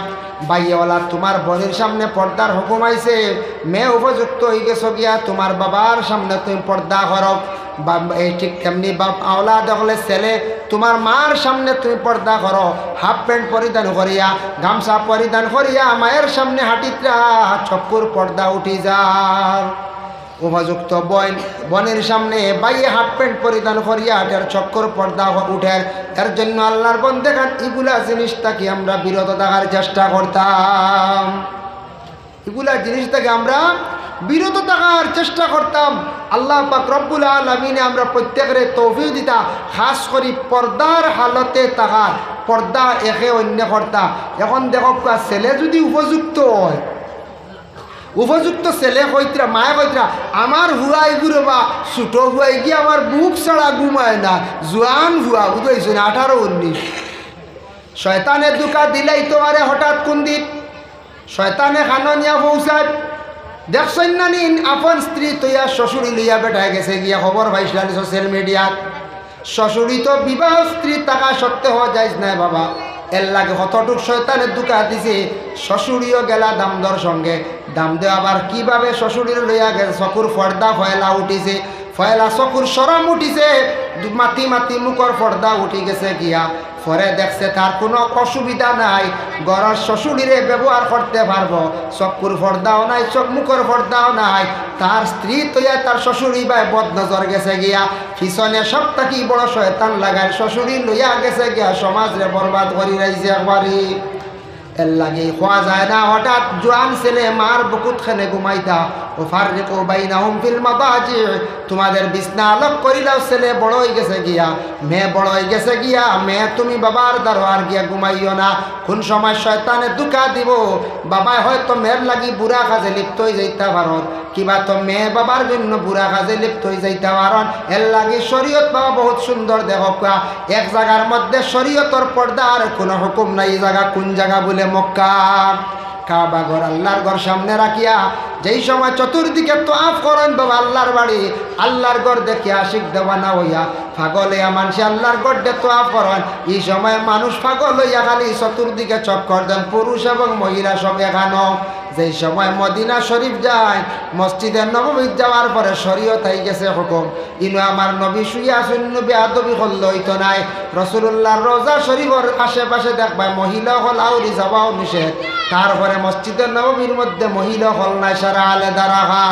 বাইয়েওয়ালা তোমার বোনের সামনে পর্দার হুকুম আইছে মেয়ে উপযুক্ত হয়ে গেছো গিয়া তোমার বাবার সামনে তুমি পর্দা করো বা এই ঠিক তেমনি বাপ আওলাদ হলে ছেলে তোমার মার সামনে তুমি পর্দা করো হাফ প্যান্ট পরিধান করিয়া গামছা পরিধান করিয়া মায়ের সামনে হাঁটিত্রা চক্কুর পর্দা উঠি যার উপযুক্ত বোনের সামনে বাইয়ে হাফ প্যান্ট পরিধান করিয়া হাটের চক্কর পর্দা উঠের এর জন্য আল্লাহর বন্দেগান এগুলা জিনিসটাকে আমরা বিরত থাকার চেষ্টা করতাম এগুলা জিনিস থেকে আমরা বিরত থাকার চেষ্টা করতাম আল্লাহ পাক রব্বুল আলামিন আমরা প্রত্যেকের তৌফিক দিতা খাস করে পর্দার হালতে থাকার পর্দা একে অন্য কর্তা এখন দেখো ছেলে যদি উপযুক্ত হয় উপযুক্ত ছেলে কইতরা মায়ে কইতরা আমার হুয়াই গুরু বা ছোটো হুয়াই গিয়ে আমার বুক ছাড়া ঘুমায় না জোয়ান হুয়া বুঝাইছো না 18-19 শয়তানের দুকা দিলাই তোমারে হঠাৎ কোন দিন শয়তানে খাননিয়া পৌঁছায় দেখছেন না নিন আপন স্ত্রী তৈয়া শ্বশুরি লইয়া বেটায় গেছে গিয়া খবর পাইছিলাম সোশ্যাল মিডিয়াত শ্বশুরি তো বিবাহ স্ত্রী টাকা সত্ত্বে হওয়া যায় না বাবা এর লাগে কতটুক শয়তানের দুকা দিছে শ্বশুরিও গেলা দামদর সঙ্গে দাম দেওয়া আবার কীভাবে শ্বশুরির লইয়া গেছে চকুর পর্দা ফয়লা উঠিছে ফয়লা চকুর সরম উঠিছে মাতি মাতি মুখর পর্দা উঠি গেছে গিয়া পরে দেখছে তার কোনো অসুবিধা নাই ঘরের শ্বশুরিরে ব্যবহার করতে পারবো চকুর পর্দাও নাই চোখ মুখর পর্দাও নাই তার স্ত্রী তৈয়া তার শ্বশুরি বাই বদনজর গেছে গিয়া পিছনে সব থাকি বড় শয়তান লাগায় শ্বশুরি লইয়া গেছে গিয়া সমাজরে বরবাদ করি রাইছে একবারই এর লাগে খোয়া যায় না হঠাৎ জোয়ান ছেলে মার বুকুত খানে ঘুমাইতা ও ফাররিকু বাইনাহুম ফিল মাদাজি তোমাদের বিছনা আলোক করিলাও ছেলে বড় হয়ে গেছে গিয়া মেয়ে বড় হয়ে গেছে গিয়া মেয়ে তুমি বাবার দরবার গিয়া ঘুমাইও না কোন সময় শয়তানে দুকা দিব বাবাই হয়তো মেয়ের লাগি বুড়া কাজে লিপ্ত হয়ে যাইতে পারো কিবা তো মেয়ে বাবার জন্য বুড়া কাজে লিপ্ত হয়ে যাইতে পারো এর লাগি শরীয়ত বাবা বহুত সুন্দর দেখো এক জায়গার মধ্যে শরীয়তর পর্দার কোনো হুকুম নাই এই জায়গা কোন জায়গা বলে মক্কা কাবা ঘর আল্লাহর ঘর সামনে রাখিয়া যেই সময় চতুর্দিকে তোয়াফ করেন বাবা আল্লাহর বাড়ি আল্লাহর ঘর দেখে আশিক দেওয়ানা হইয়া পাগলে মানুষে আল্লাহর ঘর দেখে তোয়াফ করেন এই সময় মানুষ পাগল হইয়া খালি চতুর্দিকে চক্কর দেন পুরুষ এবং মহিলা সব এখানো যেই সময় মদিনা শরীফ যায়, মসজিদে নববী যাওয়ার পরে শরীয়ত হয়ে গেছে হুকুম, ইনো আমার নবী শুইয়া শূন্য বেয়াদবি করল হইতো নাই। রসুল্লাহর রোজা শরীফের আশেপাশে দেখবা মহিলা হল আউরি যাওয়াও নিষেধ। তারপরে মসজিদে নববীর মধ্যে মহিলা হল নাই, সারা আলাদা রাখা।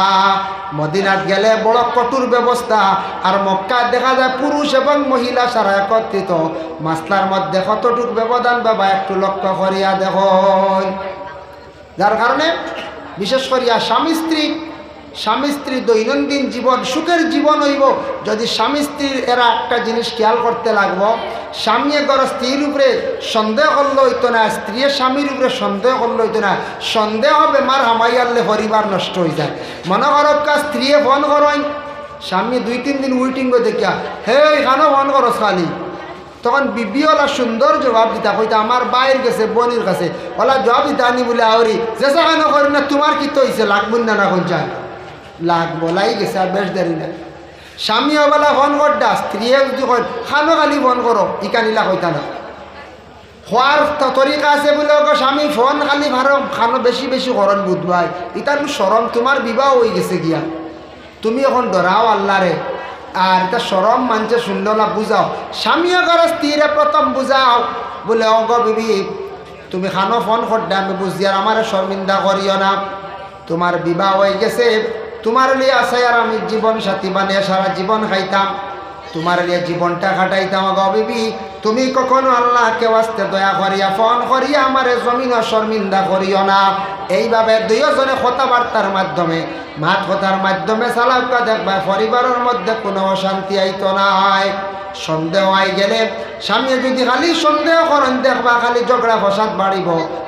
মদিনাত গেলে বড় কঠোর ব্যবস্থা, আর মক্কায় দেখা যায় পুরুষ এবং মহিলা সারা একত্রিত। মাসলার মধ্যে কতটুক ব্যবধান বাবা একটু লক্ষ্য করিয়া দেখো। যার কারণে বিশেষ করিয়া স্বামী স্ত্রী দৈনন্দিন জীবন সুখের জীবন হইব যদি স্বামী স্ত্রীর এরা একটা জিনিস খেয়াল করতে লাগবো। স্বামী একবার স্ত্রীর উপরে সন্দেহ করলে হইতো না, স্ত্রী স্বামীর উপরে সন্দেহ করলে হইতো না। সন্দেহ বেমার হামাইয়ারলে পরিবার নষ্ট হয়ে যায়। মনে করো স্ত্রী ফোন করেন, স্বামী 2-3 দিন উইটিং করে দেখিয়া হে এখানেও ফোন করো খালি, তখন বিবিওলা সুন্দর জবাব দিতা, কইতা আমার বাইর গেছে বোনের কাছে, ওলা জবাব দিতা আনি বলে আওরি যেসা কেন করি না তোমার কি তো হয়েছে লাগবো না না কোন চায় লাগবো লাই গেছে আর বেশ দেরি না। স্বামী ওবেলা ফোন করডা, স্ত্রী যদি কয় খানো খালি ফোন করো ইকানিলা কইতা না। খোয়ার তরিকা আছে বলে ওকে স্বামী ফোন খালি খানো বেশি বেশি করন বুধবাই, ইতার সরম তোমার বিবাহ হয়ে গেছে গিয়া, তুমি এখন ডরাও আল্লাহরে। আর এটা সরম মানছে শুনল না, বুঝাও। স্বামীও করে স্ত্রীরে প্রথম বুঝাও বলে অঙ্গ বিবি তুমি খানো ফোন করডা আমি বুঝি, আর আমার শর্মিন্দা করিও না, তোমার বিবাহ হয়ে গেছে, তোমার লিয়ে আছে আর আমি জীবন সাথী বানিয়ে সারা জীবন খাইতাম, তোমার লিয়ে জীবনটা কাটাইতাম। গো বিবি তুমি কখনো আল্লাহকে ওয়াস্তে দয়া করিয়া ফোন করিয়া আমার জমিন শর্মিন্দা করিও না। এইভাবে দুইজনে কথাবার্তার মাধ্যমে মাত কথার মাধ্যমে চালাকা দেখবা পরিবারের মধ্যে কোনো অশান্তি আইতো নাই। সন্দেহ আই গেলে স্বামী যদি খালি সন্দেহ করেন দেখবা খালি ঝগড়া ফসাদ বাড়িব।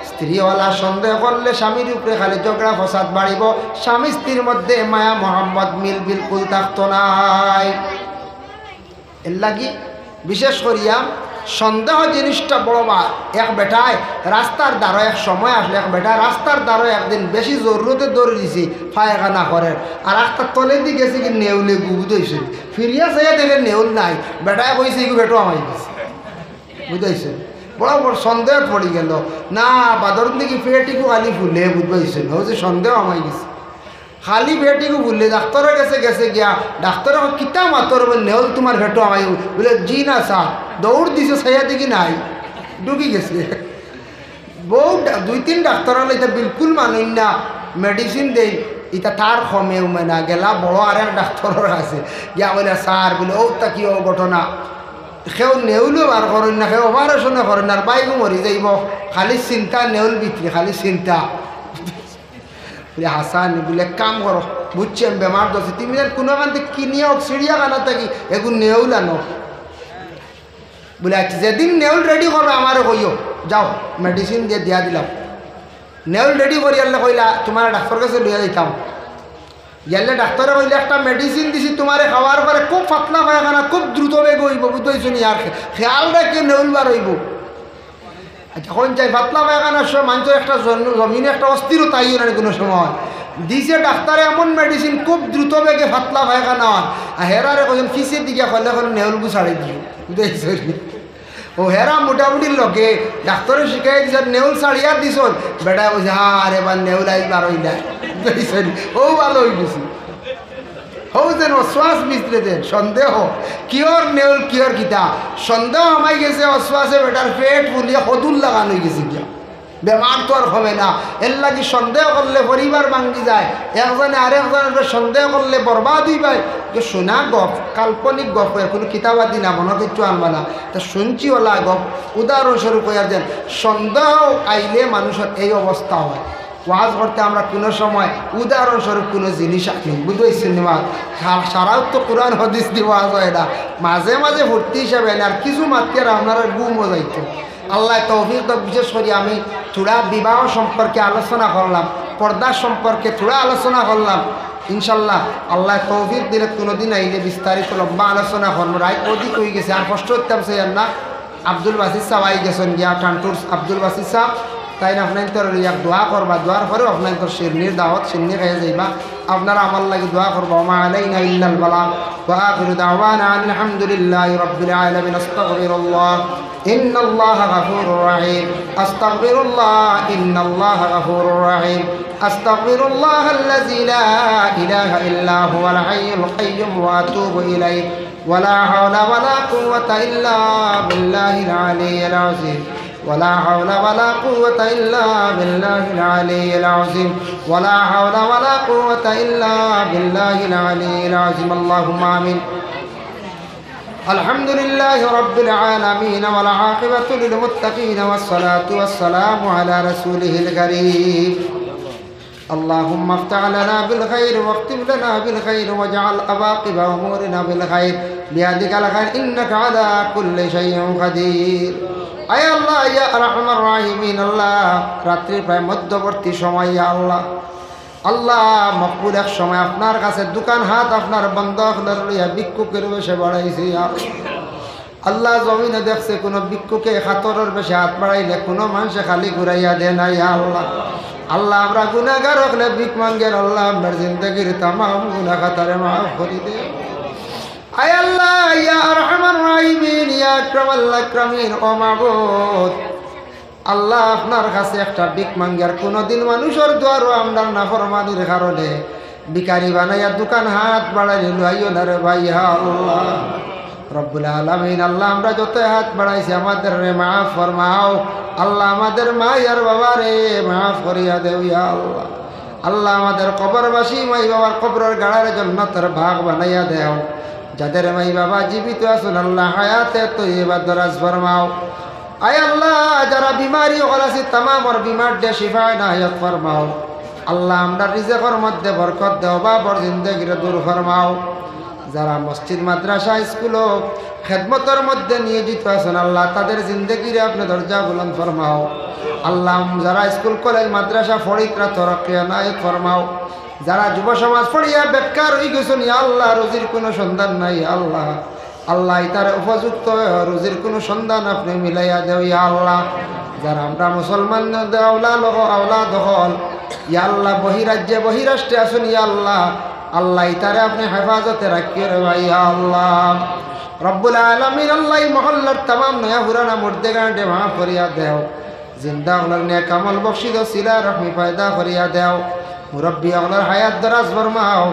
স্ত্রীওয়ালা সন্দেহ করলে স্বামীর উপরে খালি ঝগড়া ফসাদ বাড়িব। স্বামী স্ত্রীর মধ্যে মায়া মোহাম্মদ মিল বিলকুল থাকতো নাই। এর লাগি বিশেষ করিয়া সন্দেহ জিনিসটা বড়। বা এক বেটায় রাস্তার দ্বারা এক সময় আসলে এক বেটায় রাস্তার দ্বারা একদিন বেশি জরুরতে দৌড়ে দিছি ফায়খানা করেন, আর একটা তলের দিকে গেছে কি নেউলে বুঝাইছে, ফিরিয়া চাইয়া দেখে নেউল নাই, বেটায় কইছে কি বেটো আমায় গেছে বুঝাইছে। বড় বড় সন্দেহ পড়ি গেল না, বাদর দিকে ফেটিকু খালি ফুলে বুঝবাইছেন হচ্ছে সন্দেহ আমায় গেছে, খালি ভেটিকু বললে ডাক্তারের কাছে গেছে গিয়া ডাক্তার কিতা মাতর নেউল তোমার ভেটো আমায় বলে জি না স্যার, দৌড় দিছে ছাইয়া দিকে নাই ঢুকি গেছে। বউ 2-3 ডাক্তার হলে এটা বিলকুল মানুষ না, মেডিসিন দেই এটা তার কমে উমে না, গেলা বড় আর এক ডাক্তারের আছে গিয়া বলে স্যার বলে ও তা কি ঘটনা, সেও নেউলও বার করেন না, সেও অপারেশনে করেন না, আর বাইকও মরি যাইব, খালি চিন্তা নেউল বিক্রি খালি চিন্তা। হাসান বলে কাম করো বুঝছি আমি বেমার দোষী, তুমি কোনোখান থেকে কিনিয়ে হোক চিড়িয়াখানা থাকি এগুলো নেউল আনো বলে আচ্ছা যেদিন নেউল রেডি করবে আমারও কইও যাও মেডিসিন দিয়ে দিয়া দিলাম। নেউল রেডি করি আনলে কইলা তোমার ডাক্তার কাছে লইয়া দিতাম, গেলে ডাক্তারে কইলে একটা মেডিসিন দিছি তোমারে খাওয়ার পরে খুব পাতলা পায়খানা খুব দ্রুত বেগ হইব বুঝতেছ নি, আর খেয়াল রাখে নেউল বার হইব। যখন যাই পাতলা পায়খানার সময় মানুষের একটা জমিনে একটা অস্থিরতা আইও না কোনো সময় দিছে ডাক্তারে এমন মেডিসিন খুব দ্রুত বেগে পাতলা পায়খানা হয়, আর হেরারে কজন ফিসের দিকে কলে এখন নেউলগু ছাড়ি দিও বুঝেছ। ও হেরা মোটামুটি লগে ডাক্তারে শিখাই দিছে নেউল ছাড়িয়া দিছ, বেটা বলছে হ্যাঁ এবার নেউল আই বার হই যায় বুঝেছ, ও ভালো হয়ে গেছি। হও যেন অশ্বাস মিস্ত্রে দেন সন্দেহ কিয়র নেউল কিয়র কিতা সন্দেহ আমাই গেছে, অশ্বাসে বেটার পেট ফুলিয়ে সদুল লাগানো হয়ে গেছে গিয়া, বেমার তো আর হবে না। এর লাগি সন্দেহ করলে পরিবার ভাঙ্গি যায়, একজনে আরেকজনের সন্দেহ করলে বরবাদ হই পায়। যে শোনা গপ কাল্পনিক গপ কোনো কিতাবাদি না মনে কিছু আনবা না, তা শুনছি ওলা গপ উদাহরণস্বরূপ হইয়ার যেন সন্দেহ আইলে মানুষের এই অবস্থা হয়। ওয়াজ করতে আমরা কোনো সময় উদাহরণস্বরূপ কোনো জিনিস আঁকি বুঝতে নেওয়া সারাও তো কোরআন হদিস দিয়ে ওয়াজ হয় না, মাঝে মাঝে ভর্তি হিসাবে আর কিছু মাত্র আপনারা গুমও যাইতো। আল্লাহ তৌফিক তো বিশেষ করে আমি থোড়া বিবাহ সম্পর্কে আলোচনা করলাম, পর্দা সম্পর্কে থোড়া আলোচনা করলাম। ইনশাল্লাহ আল্লাহ তৌফিক দিলে কোনোদিন আইলে বিস্তারিত লম্বা আলোচনা করবো। রায় অধিক হয়ে গেছে আর কষ্ট করতাম সে না। আব্দুল বাসির সাহেব আই গেছেন গিয়া টানটুর আব্দুল বাসির সাহেব, তাই না আপনার তোর ইয়াক দোয়া করবা, দোয়ার পরেও আপনার তোর শিরনির দাওয়াত শিরনি খাইয়া যাইবা। আপনারা আমার লাগে দোয়া করবা। ওমা আলাইনা ইল্লাল বালাগ ওয়া আখিরু দাওয়ানা আলহামদুলিল্লাহি রাব্বিল আলামিন। আস্তাগফিরুল্লাহ। ইন্নাল্লাহা গাফুরুর রহিম আস্তাগফিরুল্লাহ ইন্নাল্লাহা গাফুরুর রহিম আস্তাগফিরুল্লাহাল্লাযী লা ইলাহা ইল্লা হুয়াল হাইয়ুল কাইয়্যুম ওয়া আতুবু ইলাইহি ولا حول ولا قوة إلا بالله العلي العظيم ولا حول ولا قوة إلا بالله العلي العظيم ولا حول ولا قوة إلا بالله العلي العظيم اللهم آمين الحمد لله رب العالمين والعاقبة للمتقين والصلاة والسلام على رسوله الكريم اللهم افتح لنا بالخير واختم لنا بالخير واجعل عواقب أمورنا بالخير بيدك الخير إنك على كل شيء قدير আয় আল্লাহ ইয়া আরহামার রাহিমিন আল্লাহ রাত্রির প্রায় মধ্যবর্তী সময় ইয়া আল্লাহ আল্লাহ মকবুল এক সময় আপনার কাছে দোকান হাত আপনার বন্ধ লইয়া ভিক্ষুকের বেশে বাড়াইছে আল্লাহ জমিনে দেখছে কোনো ভিক্ষুকে খাতরের বেশে হাত বাড়াইলে কোনো মানুষে খালি ঘুরাইয়া দেয় না ইয়া আল্লাহ আল্লাহ আমরা গুনাহগার হলে ভিক মাঙ্গেন আল্লাহ আমার জিন্দগির তামাম গুনাহ খাতারে মাফ করে দে আয় আল্লাহ ইয়া আরহামার রাহিমিন ইয়া আকরামাল আকরামিন ও মাবুদ আল্লাহ আপনার কাছে একটা ভিক মাঙ্গার কোনোদিন মানুষের দুয়ারও আমরা নাফরমানির কারণে ভিখারি বানাইয়া দোকান হাত বাড়াইলে লইও না রে ভাই আল্লাহ রব্বুল আলামিন আল্লাহ আমরা যত হাত বাড়াইছি আমাদের রে মাফ ফরমাও আল্লাহ আমাদের মা আর বাবা রে মাফ করিয়া দেও ইয়া আল্লাহ আল্লাহ আমাদের কবরবাসী মাই বাবার কবরের গাড়ার জান্নাতের ভাগ বানাইয়া দেও যাদের মাই বাবা জীবিত আছেন আল্লাহ হায়াতে তৈয়বা দরাজ ফরমাও আয় আল্লাহ যারা বিমারি হলাসি তামামর বিমার দে শিফা নায়াত ফরমাও আল্লাহ আমরা রিজেকের মধ্যে বরকত দেও বাবর জিন্দেগিরে দূর ফরমাও যারা মসজিদ মাদ্রাসা স্কুল খেদমতের মধ্যে নিয়োজিত আছেন আল্লাহ তাদের জিন্দেগিরে আপনি দরজা বুলন্দ ফরমাও আল্লাহ যারা স্কুল কলেজ মাদ্রাসা ফরিকরা তরক্কি নায়াত ফরমাও যারা যুব সমাজ পড়িয়া বেকার হয়ে গেছেন ইয়া আল্লাহ রুজির কোনো সন্ধান নাই আল্লাহ আল্লাহ তার উপযুক্ত রুজির কোনো সন্ধান আপনি মিলাইয়া দেও ইয়া আল্লাহ যারা আমরা মুসলমান আওলাদ হল ইয়া আল্লাহ বহিরাজ্যে বহিরাষ্ট্রে আসুন ইয়া আল্লাহ আল্লাহ তারে আপনি হেফাজতে রাখিয়ে রে ভাই আল্লাহ রব্বুল আলামিন আল্লাহ মহল্লার তামাম নয়া পুরানা মুর্দে গাঁডে মাফ করিয়া দেও জিন্দা হলার নিয়ে কামল বক্সিদ সিলা রহমি পয়দা করিয়া দেও মুরব্বী হলার হায়াত দরাজ ফরমাও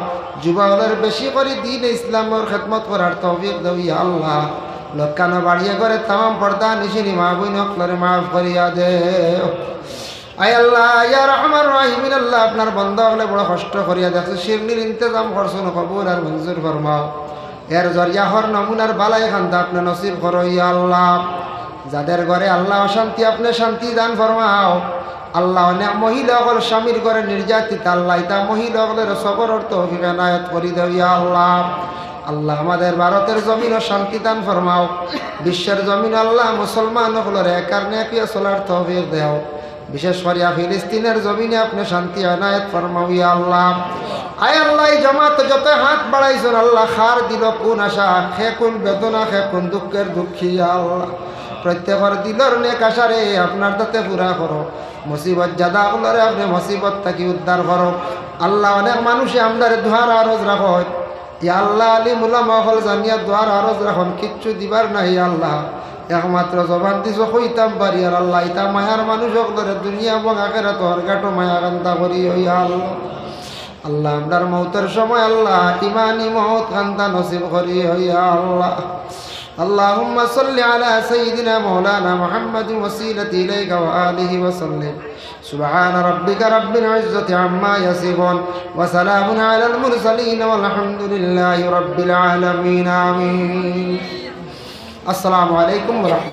যুবা হলার বেশি করে দিন ইসলামের খেদমত করার তৌফিক দেও ইয়া আল্লাহ লোকানো বাড়িয়ে করে তামাম পর্দা নিশিনি মা বইন হকলরে মাফ করিয়া দেও আয় আল্লাহ ইয়া রহমান রাহিমিন আল্লাহ আপনার বন্ধ হলে বড় কষ্ট করিয়া দেখছে শিরনির ইন্তজাম করছেন কবুল আর মঞ্জুর ফরমাও এর জরিয়া হর নমুনার বালাই খান্দা আপনি নসিব করো ইয়া আল্লাহ যাদের ঘরে আল্লাহ অশান্তি আপনি শান্তি দান ফরমাও আল্লাহ অনেক মহিলা হল স্বামীর ঘরে নির্যাতিত আল্লাহ তা মহিলা হলের সবর অর্থ অভিনায়ত করি দেও ইয়া আল্লাহ আল্লাহ আমাদের ভারতের জমিন ও শান্তি দান ফরমাও বিশ্বের জমিন আল্লাহ মুসলমান হলের একার নেকিয়া চলার তৌফিক দেও বিশেষ করে ফিলিস্তিনের জমিনে আপনি শান্তি আনায়াত ফরমাও ইয়া আল্লাহ আয় আল্লাহ জামাত যত হাত বাড়াইছেন আল্লাহ খার দিল কোন আশা খে কোন বেদনা খে কোন দুঃখের দুঃখী ইয়া আল্লাহ প্রত্যেকের দিলর নেক আশারে আপনার তাতে পুরা করো মুসিবত জাদা হলরে আপনি মুসিবত থাকি উদ্ধার করো আল্লাহ অনেক মানুষে আমদারে দুহার আরজ রাখো ইয়া আল্লাহ আলী মুলামা হল জানিয়া দুয়ার আরজ রাখন কিচ্ছু দিবার নাই আল্লাহ একমাত্র জবান দিছ কইতাম পারি আর আল্লাহ ইতা মায়ার মানুষ হকলরে দুনিয়া এবং আখেরাত হরগাটো মায়া কান্তা করি হইয়া আল্লাহ আল্লাহ আমরার মৌতের সময় আল্লাহ ইমানি মৌত কান্তা নসিব করি হইয়া আল্লাহ اللهم صل على سيدنا مولانا محمد وسيلة إليك وآله وسلم سبحان ربك رب العزة عما يصفون وسلام على المرسلين والحمد لله رب العالمين آمين السلام عليكم ورحمة